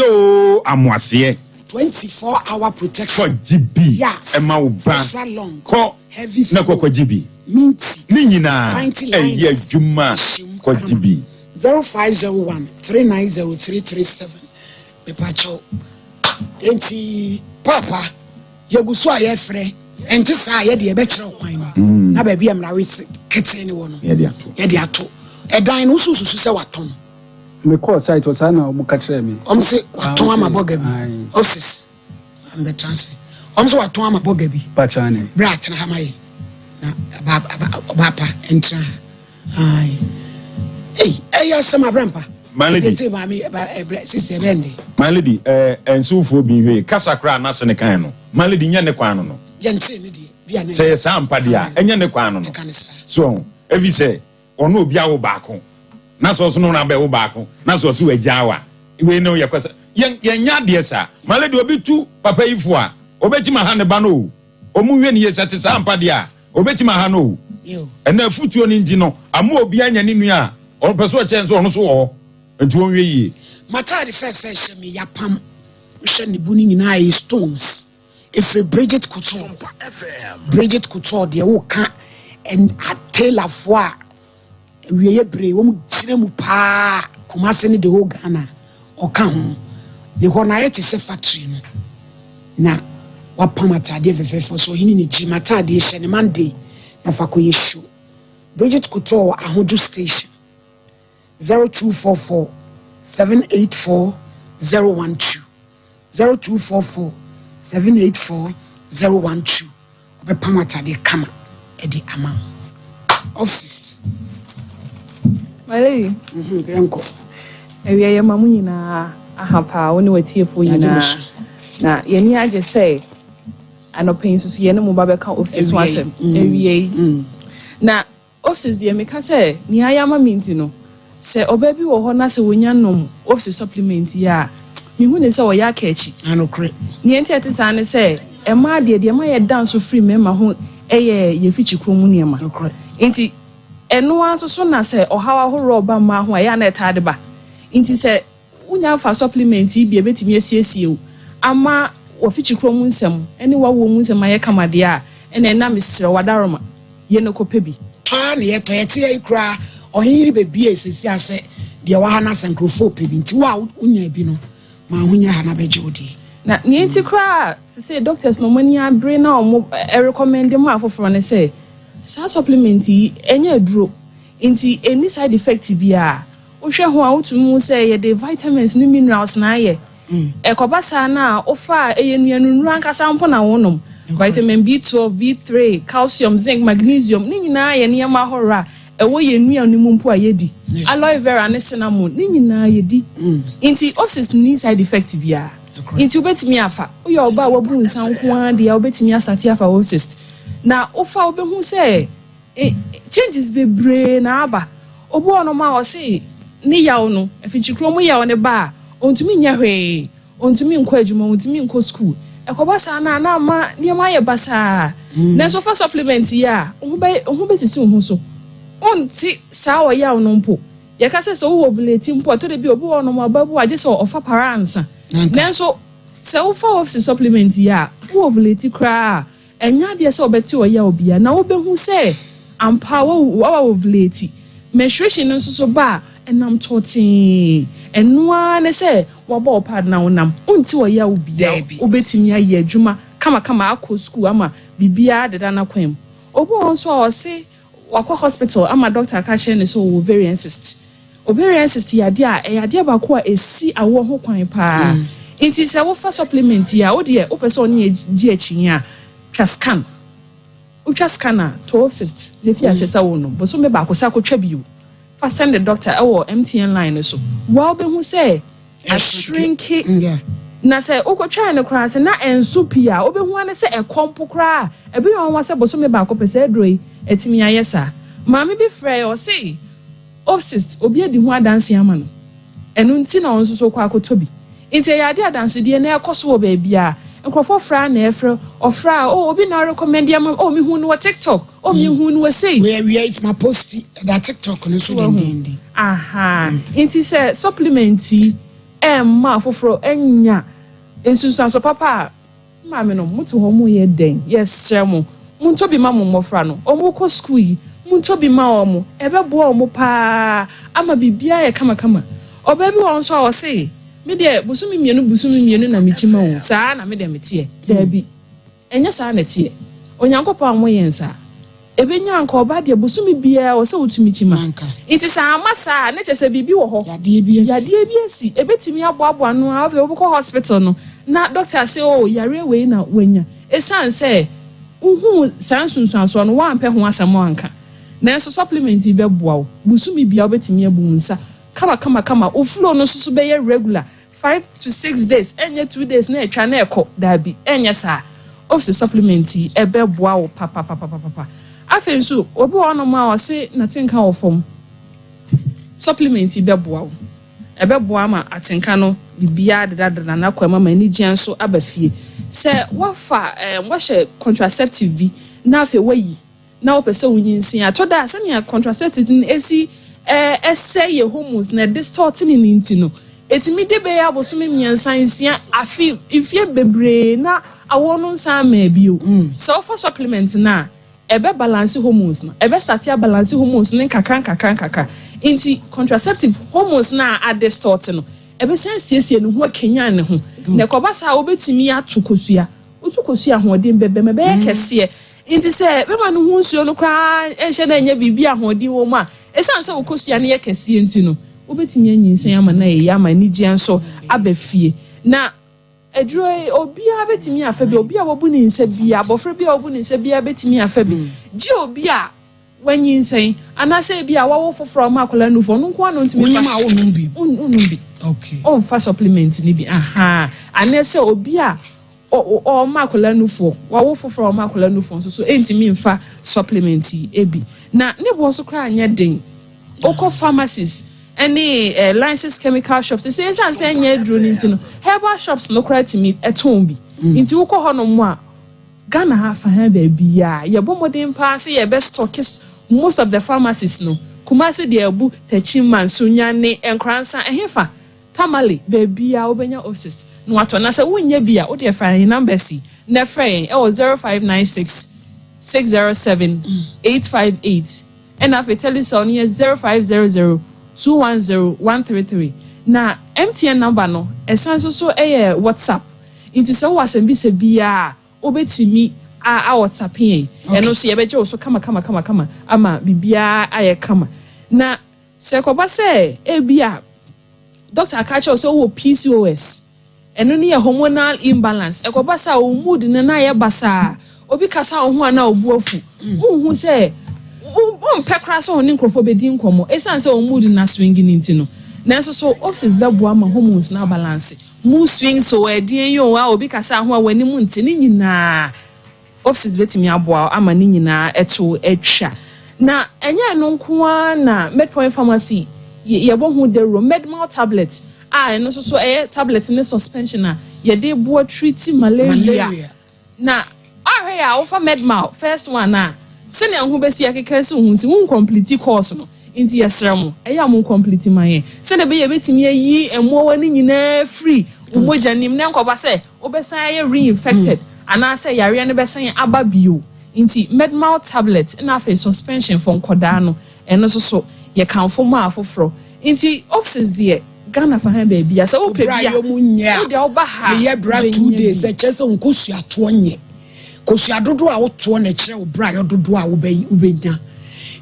24-hour protection for GB yes ema uba extra long ko heavy na ko GB minty ni nyina eye adwuma ko GB 0501390337 Pepacho enti papa yeguso ayefre enti sa ye de be kire okwan no na ba bia mra wit kete ni wo no ye de ato edan no sususu se waton me call site was na omu ka kire me se waton amaboga bi office am be trans se waton amaboga bi pa chane brat na hamaye na baba entra ai ya sama brampa Malady sister bende Malady ensufo bi hwe kasakra na se ne kan no Malady nya ne kwan no yente ne die bia ne say sampa dia enya ne kwan no so evi say ono obi awo baako na so no na be wo baako na so so wajawa we no yakwasa yenya de sa Malady obi tu papa ifo a obetima ha ne ba no omu hwe ne yesate sampa dia obetima ha no yo ena futuo ni nji no amu obi anya ne nua o peso chenso ono so wo nti won wie matari fefe shemi yapam hwe ne bu ni nyina ai stones if Bridget Couture de wo ka and atela fo a wieye bre wo mu gire mu pa Kumase ni de ho Ghana o ka ho ne ho na yete se factory no na wapam atade fefe so hini ni ji matade hye ne Monday na fakoye show Bridget Couture ahodu station 0244 784 012 0244 784 012 obepam atade kama edi ama office Malay yanko ewie mamu nyina ahapa woni watiefo nyina na yeni age say anopin so yene mu ba beka office wasem ewie na office de me ka say ni ayama minti no se obabi wo ho na se wonya nom office supplement ya mi hu ne se wo ya kachi anokre ni enti atisa ne se e ma de ma ye dance free me ma ho eye ye fichi kromu ne ma enti eno anso so na se ohawa ho roba ma ho ya na etade ba enti se unya fa supplement bi ebetimi asiesie o ama wo fichi kromu nsem ene wa wo mu nsem aye kamade a ene na mesre wadaroma ye no kopebi pa ne ye to ye tie ikra ohiri bebi esisi ase de wa hana sankrofo pebi nti wa unya bi no ma hunya hana beje odi na ni enti kra say doctors no money abre na o recommend mo afoforo ne say sa supplement enye aduro nti any side effect bia o hwe ho a wotumu say ye the vitamins ni minerals na ye ekobasa na ofa eyenuanu ankasa mpo na wonom vitamin B12 B3 calcium zinc magnesium ni nyina ye ne ma hora ewo ye nua ni mumpo ayedi aloe vera ne cinnamon ni nyina yedi nti office ni side effect bia nti obetimi afa oya oba wabu nsanko ade ya obetimi asati afa office na ofa obehu say changes be brain na aba obo ono ma o say ni yawo no afichikro mu yawo ne ba ontumi nya hwe ontumi nkọ adwuma ontumi nkọ school ekobasa na ma niam aye basa na so for supplement ya ohun be sisi ohun so onti sawo yawo no mpo ye ka se wo ovulate mpo to de bi obo ono ma babu age so ofa paransa na so se wo for office supplement ya wo ovulate kra enya de se obeti o ya obia na wo be hu se ampa wo ovulate menstruation nso so ba enam totin enua ne se wo ba opad na wonam onti wo ya obia obetimi aye adwuma kama akọ school ama bibia deda na kwem obo onso o se wakọ hospital ama doctor ka che ne so ovarian cyst ya dia ba ko esi awo ho kwan pa Inti se wo fa supplement ya wo de wo pese oni gi achi a twa scan. Ucha scanner 12 cyst le fi asesa wo no bo so me ba ko sa ko twa biu. Fa send the doctor or MTN line so. Wa obehu say a shrinking. Na say ukotwa ne kra se na ensu pia obehu ane se ekompo kra e bi yon wa se bo so me ba ko pese adroi etimi ayesa. Maami bi frɛ o say obsist obi adi ho adanse ama no. Enu nti na onso so kwa akotobi. Nti ya ade adanse de na ekoso wo ba bia. Nkrofo fra na efra ofra obi na recommend am me hu no TikTok me hu no say we it's my post that TikTok no so den. Aha. Nti say supplement ma foforo enya ensusan so papa maame no mutu ho mu ye den yes sremo munto bi ma mo mofra no omo ko school yi munto bi ma omo ebebo omo pa ama bibia ye kama oba bi won so o say me de busumi mienu na michima wo saa na me de metie da bi enya saa na tie onyankopɔ amo yensa ebenya anka oba de busumi bia o se wotumi chima nti saa masa na chese bibi wo ho yade bi asi ebetimi aboabo no a obi ko hospital no na doctor say oh yare we na wanya esan say uhu sansunsun so no wan pɛ ho asɛm anka na so supplement be boa wo busumi bia obetimi abu nsa kama oflow no so be regular 5 to 6 days enye 2 days na etwa na ekɔ dabi enye saa of supplement ebe boa wo papa afenso obi wono ma o se na tinka wo fom supplement be boa wo ebe boa ma atinka no bibia dada na kwa mama ni gian so abafie se wafa wahye contraceptive bi na afi wayi na opese wonyinsin atoda se ne contraceptive esi essay hormones na distorting in intino etimi de be ya bosome miansansia afi ifie bebre na awono nsa ma bio so for supplement na ebe balance hormones na ebe start ya balance hormones ne kakran inti contraceptive hormones na are distorting no ebe sensiesie no ho kenya ne ho na kobasa obetimi atokosua utokosua ho odin bebe mebe kese inti se be ma no ho nsuo no kra enhye na nya bibia ho odin wo mu a esan se ukosua ne yakese enti no obetimi anyinsen ama na ye ama ni gian so abafie na eduro obia betimi afabe obia wobu ni nsa bia abofra bia wobu ni nsa bia betimi afabe ji obia wanyinsen anase bia wawo foforo ma akola nufo no nko anu ntimi ma wo numbi unumbi okay on fa supplement ni bi aha anase obia o ma akola nufo wawo foforo ma akola nufo so entimi mfa supplement ebi na ne bo so kra anya den okọ pharmacies any licensed chemical shops say say nya duro nintino herbal shops no kra timi eton bi nti ukọ hono mo a Ghana ha fa ha ba bia ye bomodin pa say ye best stock most of the pharmacies no Kumasi de abu Techima Sunya ne enkransa ehefa tamale ba bia obenya offices no ato na say wonya bia wo de fa number si na frɛ 0596 607 858 and after telephone is 0500 210 133 na MTN number no esan so WhatsApp it is so wasem bi se bia obetimi a WhatsApp yen eno so ye beje so kama ama bibia aye kama na se koba se bia doctor akache so wo PCOS eno ne hormonal imbalance ekoba sa o mood ne na ye basa obi kasa ho ana obu afu hu se pekra so oni nkrofo bedi nkomo esan se o mood na swing ninti no na so offices da boa ma hormones na balance mood swing so edin yo wa obi kasa ho awani mu nti ni nyina offices betimi aboa ama ni nyina eto etwa na enye no nko na Medpoint Pharmacy ye bo hu de Hormonal tablets eno so tablet ne suspension na ye de bo treat malaria na ahwe ya ofa Medmal first one na sene ho besi akeka se hu si un complete course no inti yesramo eya mo complete maye sene be ye betimi yi emo wani nyina free umoja nim ne nkoba se obesan ye reinfected ana se yare ne besan aba bio inti Medmal tablet na face suspension for nkoda no eno so ye kanfo ma afoforo inti offices there Ghana for him baby asa o pe bia o de oba ha ye bra 2 days e chese nkosu ato nye kosu adodo a woto na kire wo bra yododo a wo benya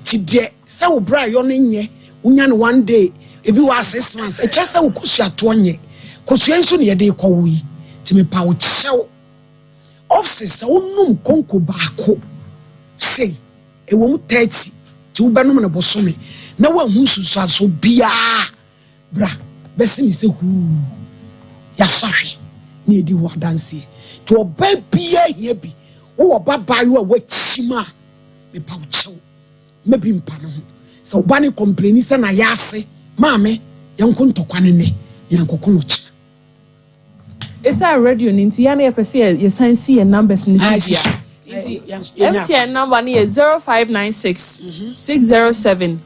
ti de se wo bra yo no nye unya no 1 day ebi wa 6 months e chese nkosu ato nye kosua nso ne yɛde kɔ wo yi ti me pa wo kyɛw office wonum konko baako sei ewo mu 30 ti wo benom ne bosome na wa hu susu aso bia bra besi mi se hu ya sahwe ne edi wo adanse to oba bia hia bi wo babayo a wachima me pa wo kyɛw mebi mpa no ho so oba ne complain se na ya ase maame yanko ntokwane ne yanko kono kye. It's a radio ninti ya na yepese ye san see your numbers in the MTN number is 0596 607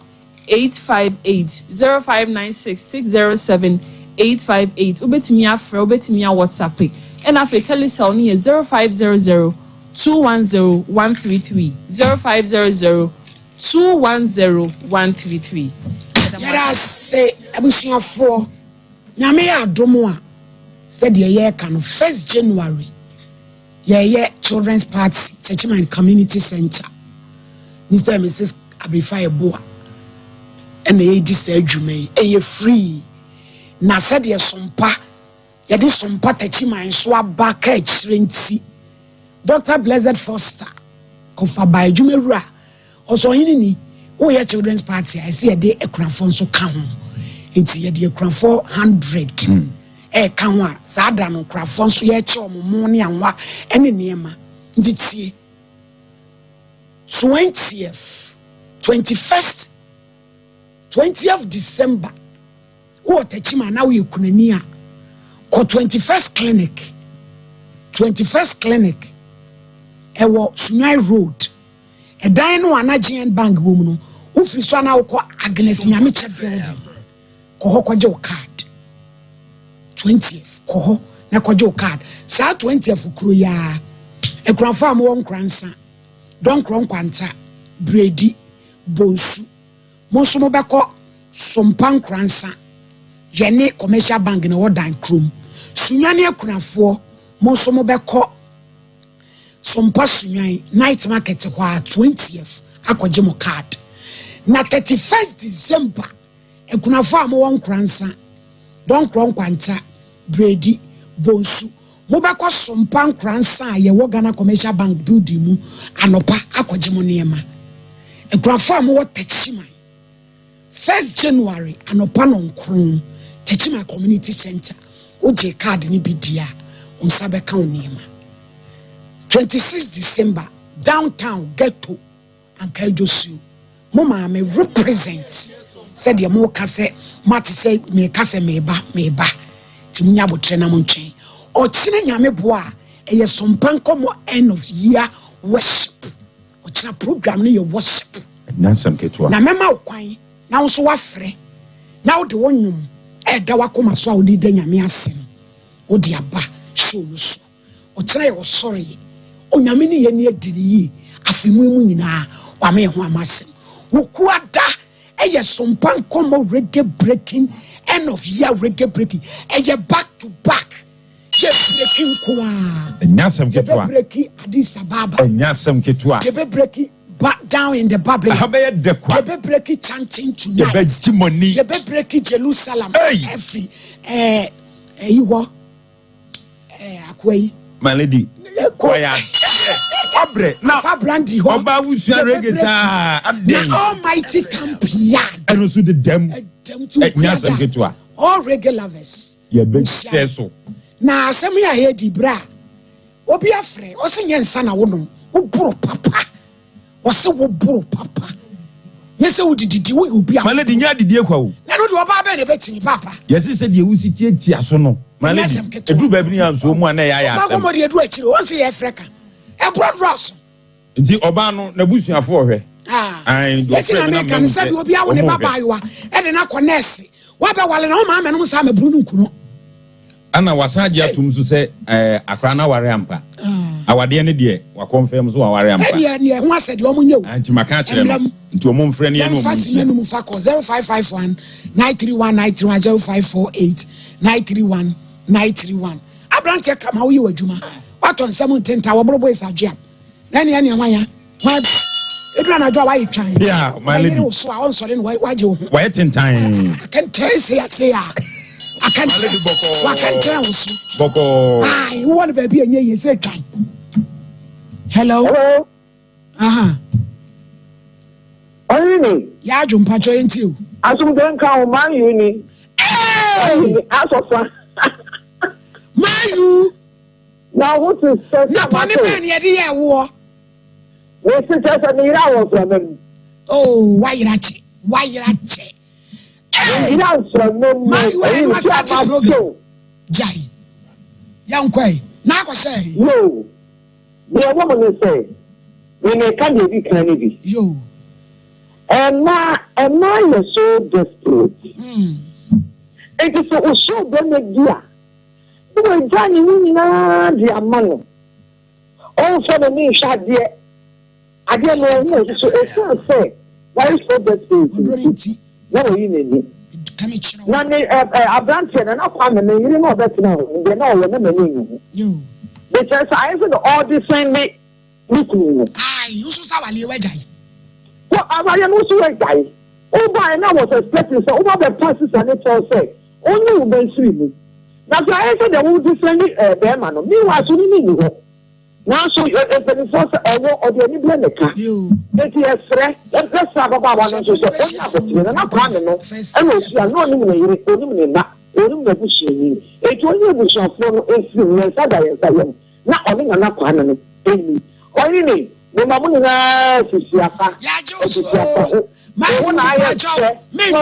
858 0596 607 858 ubetimi afra ubetimi WhatsApp and after telecell ni 0500 210 133 0500 210 133. Yara say abusuafo nyame ya adomo a said ye can 1st January yeah children's party Techiman Community Center Mr. and Mrs. Abrifa Eboa and the this adwuma e free na said ye sompa ye de sompa Techiman so abaka echirenti Dr. Blessed Foster kofa ba adwuma also hinini wo ye children's party I see ye de ekrafo so ka ho enti ye de ekrafo 100 kanwa sada no krafo so ye che omomo ne anwa ene niema ntitie 20th December wo tachima na we kunani a ko 21st clinic ewo Sunai Road edan no anagian bank wo mu no wo fi so na wo ko Agnes Nyameche building ko hokoje wo card 20th koho na kwajo card sa 20th kuro ya ekranfa am won kransa don kron kwanta bredi bonsu monso mo beko sompan kransa yene commercial bank na wodan krom sunwane ekunafo monso mo beko sompa sunwan night market kwa 20th akwaje mo card na 31st December ekunafo am won kransa don kron kwanta bredi bonsu mobako sompan kransa ye wo Ghana commercial bank building mu anopa akogemo niema ekrafo am wo Techiman 1st January anopa no nkron Techiman community center oje card ni bidia unsa beka niema 26 December downtown ghetto and Kaidosu mama me represent said ye mo kase mati say me kase meba timunya botre na montwen o kine nyame boa eye Sompa Nkomo end of year worship o kina program no ye worship nansam ketwa na mema okwan na wo so wafre na wo de wonwum e da wakoma so a wo di da nyame ase no wo di aba show no so o kina ye wo sorry o nyame ni ye ne adiri yi afemu mu nyina wa me ho amasem wo kuada eye Sompa Nkomo reggae breaking end of year reggae breaking eye back to back ye breaking kwa nyasem ketwa breaking Addis Ababa nyasem ketwa ye breaking back down in the Babylon ye breaking chanting tonight ye testimony ye breaking Jerusalem every you what akwai my lady kwaya abre na fabrandi ho oba wusu reggae ta abden almighty camp yard and so the dem nyasem ketwa all reggae lovers ye be so na asem ya he di bra obi afre o se nyensa na wonom wo boro papa o se wo boro papa yese wo dididi wo obi a maledi nya didie kwa wo na no de oba ba na betini papa yese se de wusi tietia so no maledi edu ba bi ni anso mu ana ya asem ba mo de edu akire o se ye freka e brodros nti oba no na busuafo ohwe ai do freka na kan se bi obi a wo ne baba yiwa e de na konese wa be wale na o ma no sa mabru nu nkuno ana wasaje atum so se akra na ware ampa awade ne de wa confirm so ware ampa ne ho asede o munye o anti maka kire no nti o mo mfre ne no mu fasi menu mu fa ko 0551 931 931 0548 931 931 abrante kama wo ye wadwuma waton nsem ntenta wo borobo isagye na ne hwanya wa edura na jo wa yitwan yeah my lady so a on sore no waje wo wa yetentan I can tell you say I can't tell you. Boko. I want to be a year. Say, hello. Hello. Only ya jumpa join you. Asum don't count man uni. As of you. Now what is na poni man ye dey wo. We sit as a nira was from them. Oh, why you rache? Why you rache? You answer no man you start program. Jai. Young kwai. Na ko say. No. The woman say when they can be can yo. And now you're so desperate. It is so good. You were Johnny the money. Also, the name shot there. I didn't know. So it's not fair. Why is so desperate? No, you need it. None a branch and an apartment, you know that now. They know what the name you. Because I said all the same way. Aye, you saw a new way. Well, I am also a guy. Oh, by now was expecting so over the passes and it's all say. Only will be swimming. That's why I said they will defend them. Meanwhile, so you need now, so you're a very force or the only blend. You, it is fresh. Let's talk about one of those. And I'm coming. And we are not even that. Only the bushing. It's only the shop for influence. I am not only an apartment. What do you mean? The Mamma is Yaka. My one eye job. Men,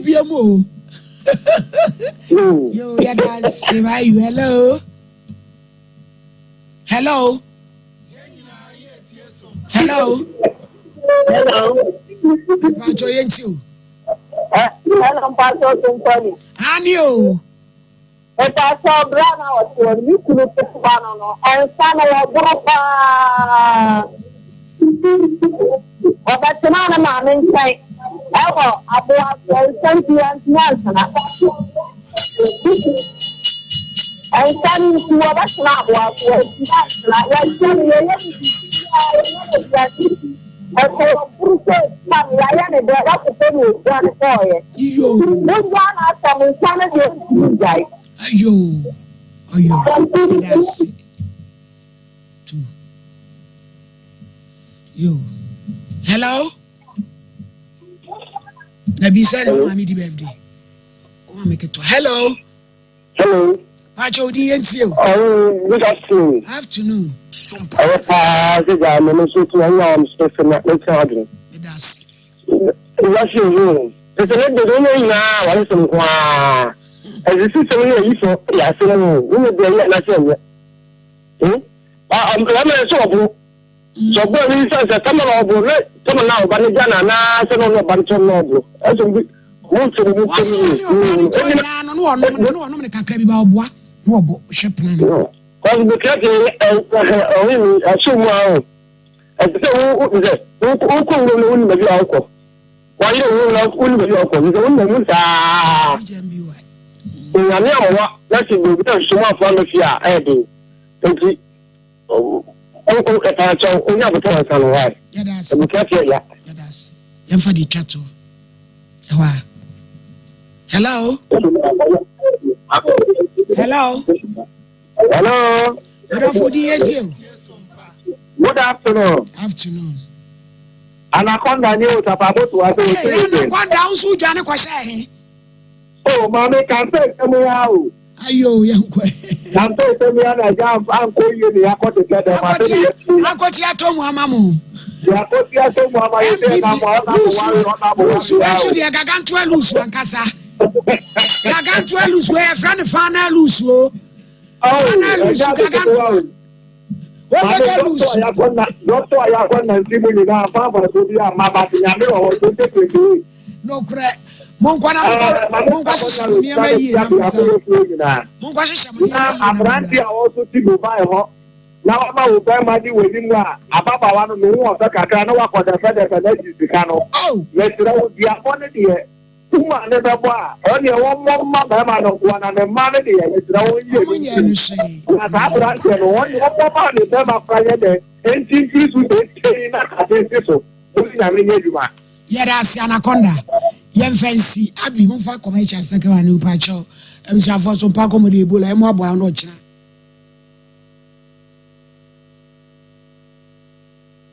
be a moo. You, hello. Hello. Hello. Hello. I'm joining you. Hello, Pastor Sompa. Anio. If I saw Brana or you could have put one and son of a or that's another man inside. Ever, I was 20 years and standing to that's not what was like 10 years. And for Bruce, I am a better to one for it. You one after we can guys. Ayo. That's two. Yo. Hello? Nabi said, "Oh, mommy, the birthday. Oh, make it to hello." Hello. Pacho, the NTO. Oh, good afternoon. Afternoon. I'm Stephen. That's what's your room? It's a little bit now. I listen. Wow. As you see, so yes, we will be let I'm so so boy is a come now, but it's now, so no bunch of noble. As we want to move to because the cat assume wow. As who could be alcohol. Why you won't be alcohol? You don't I know what is so much fun if you are adding. Uncle, we have a time on why. Yes, we can't hear that. Yes, and for the cattle. Hello. Hello. Hello. Good afternoon. Afternoon. Anaconda knew about what I was one down, so Johnny was oh, mommy, can take me out. Ayo, young boy. Can take me out. I jump and call you the aqua together. I got your Tom, Mamma. The aqua to Mamma. I got to lose one casa. I got to lose where friend of Fana lose. Oh, I lose. What I lose? Doctor, I have one and 3 million. No crack. Monkwana also to go by her. Now I will buy money with him. Ababa one of the ones that I know what the feather and that is the canoe. Oh, let's go be upon it here. Only one more man of one and a man here. It's the only one man Friday and increase with 10 so. Yedasi anaconda. Yen fancy. Abi mumfa commercial second one upacho. Sompa Nkomo de Ebola. Emo abo ano china.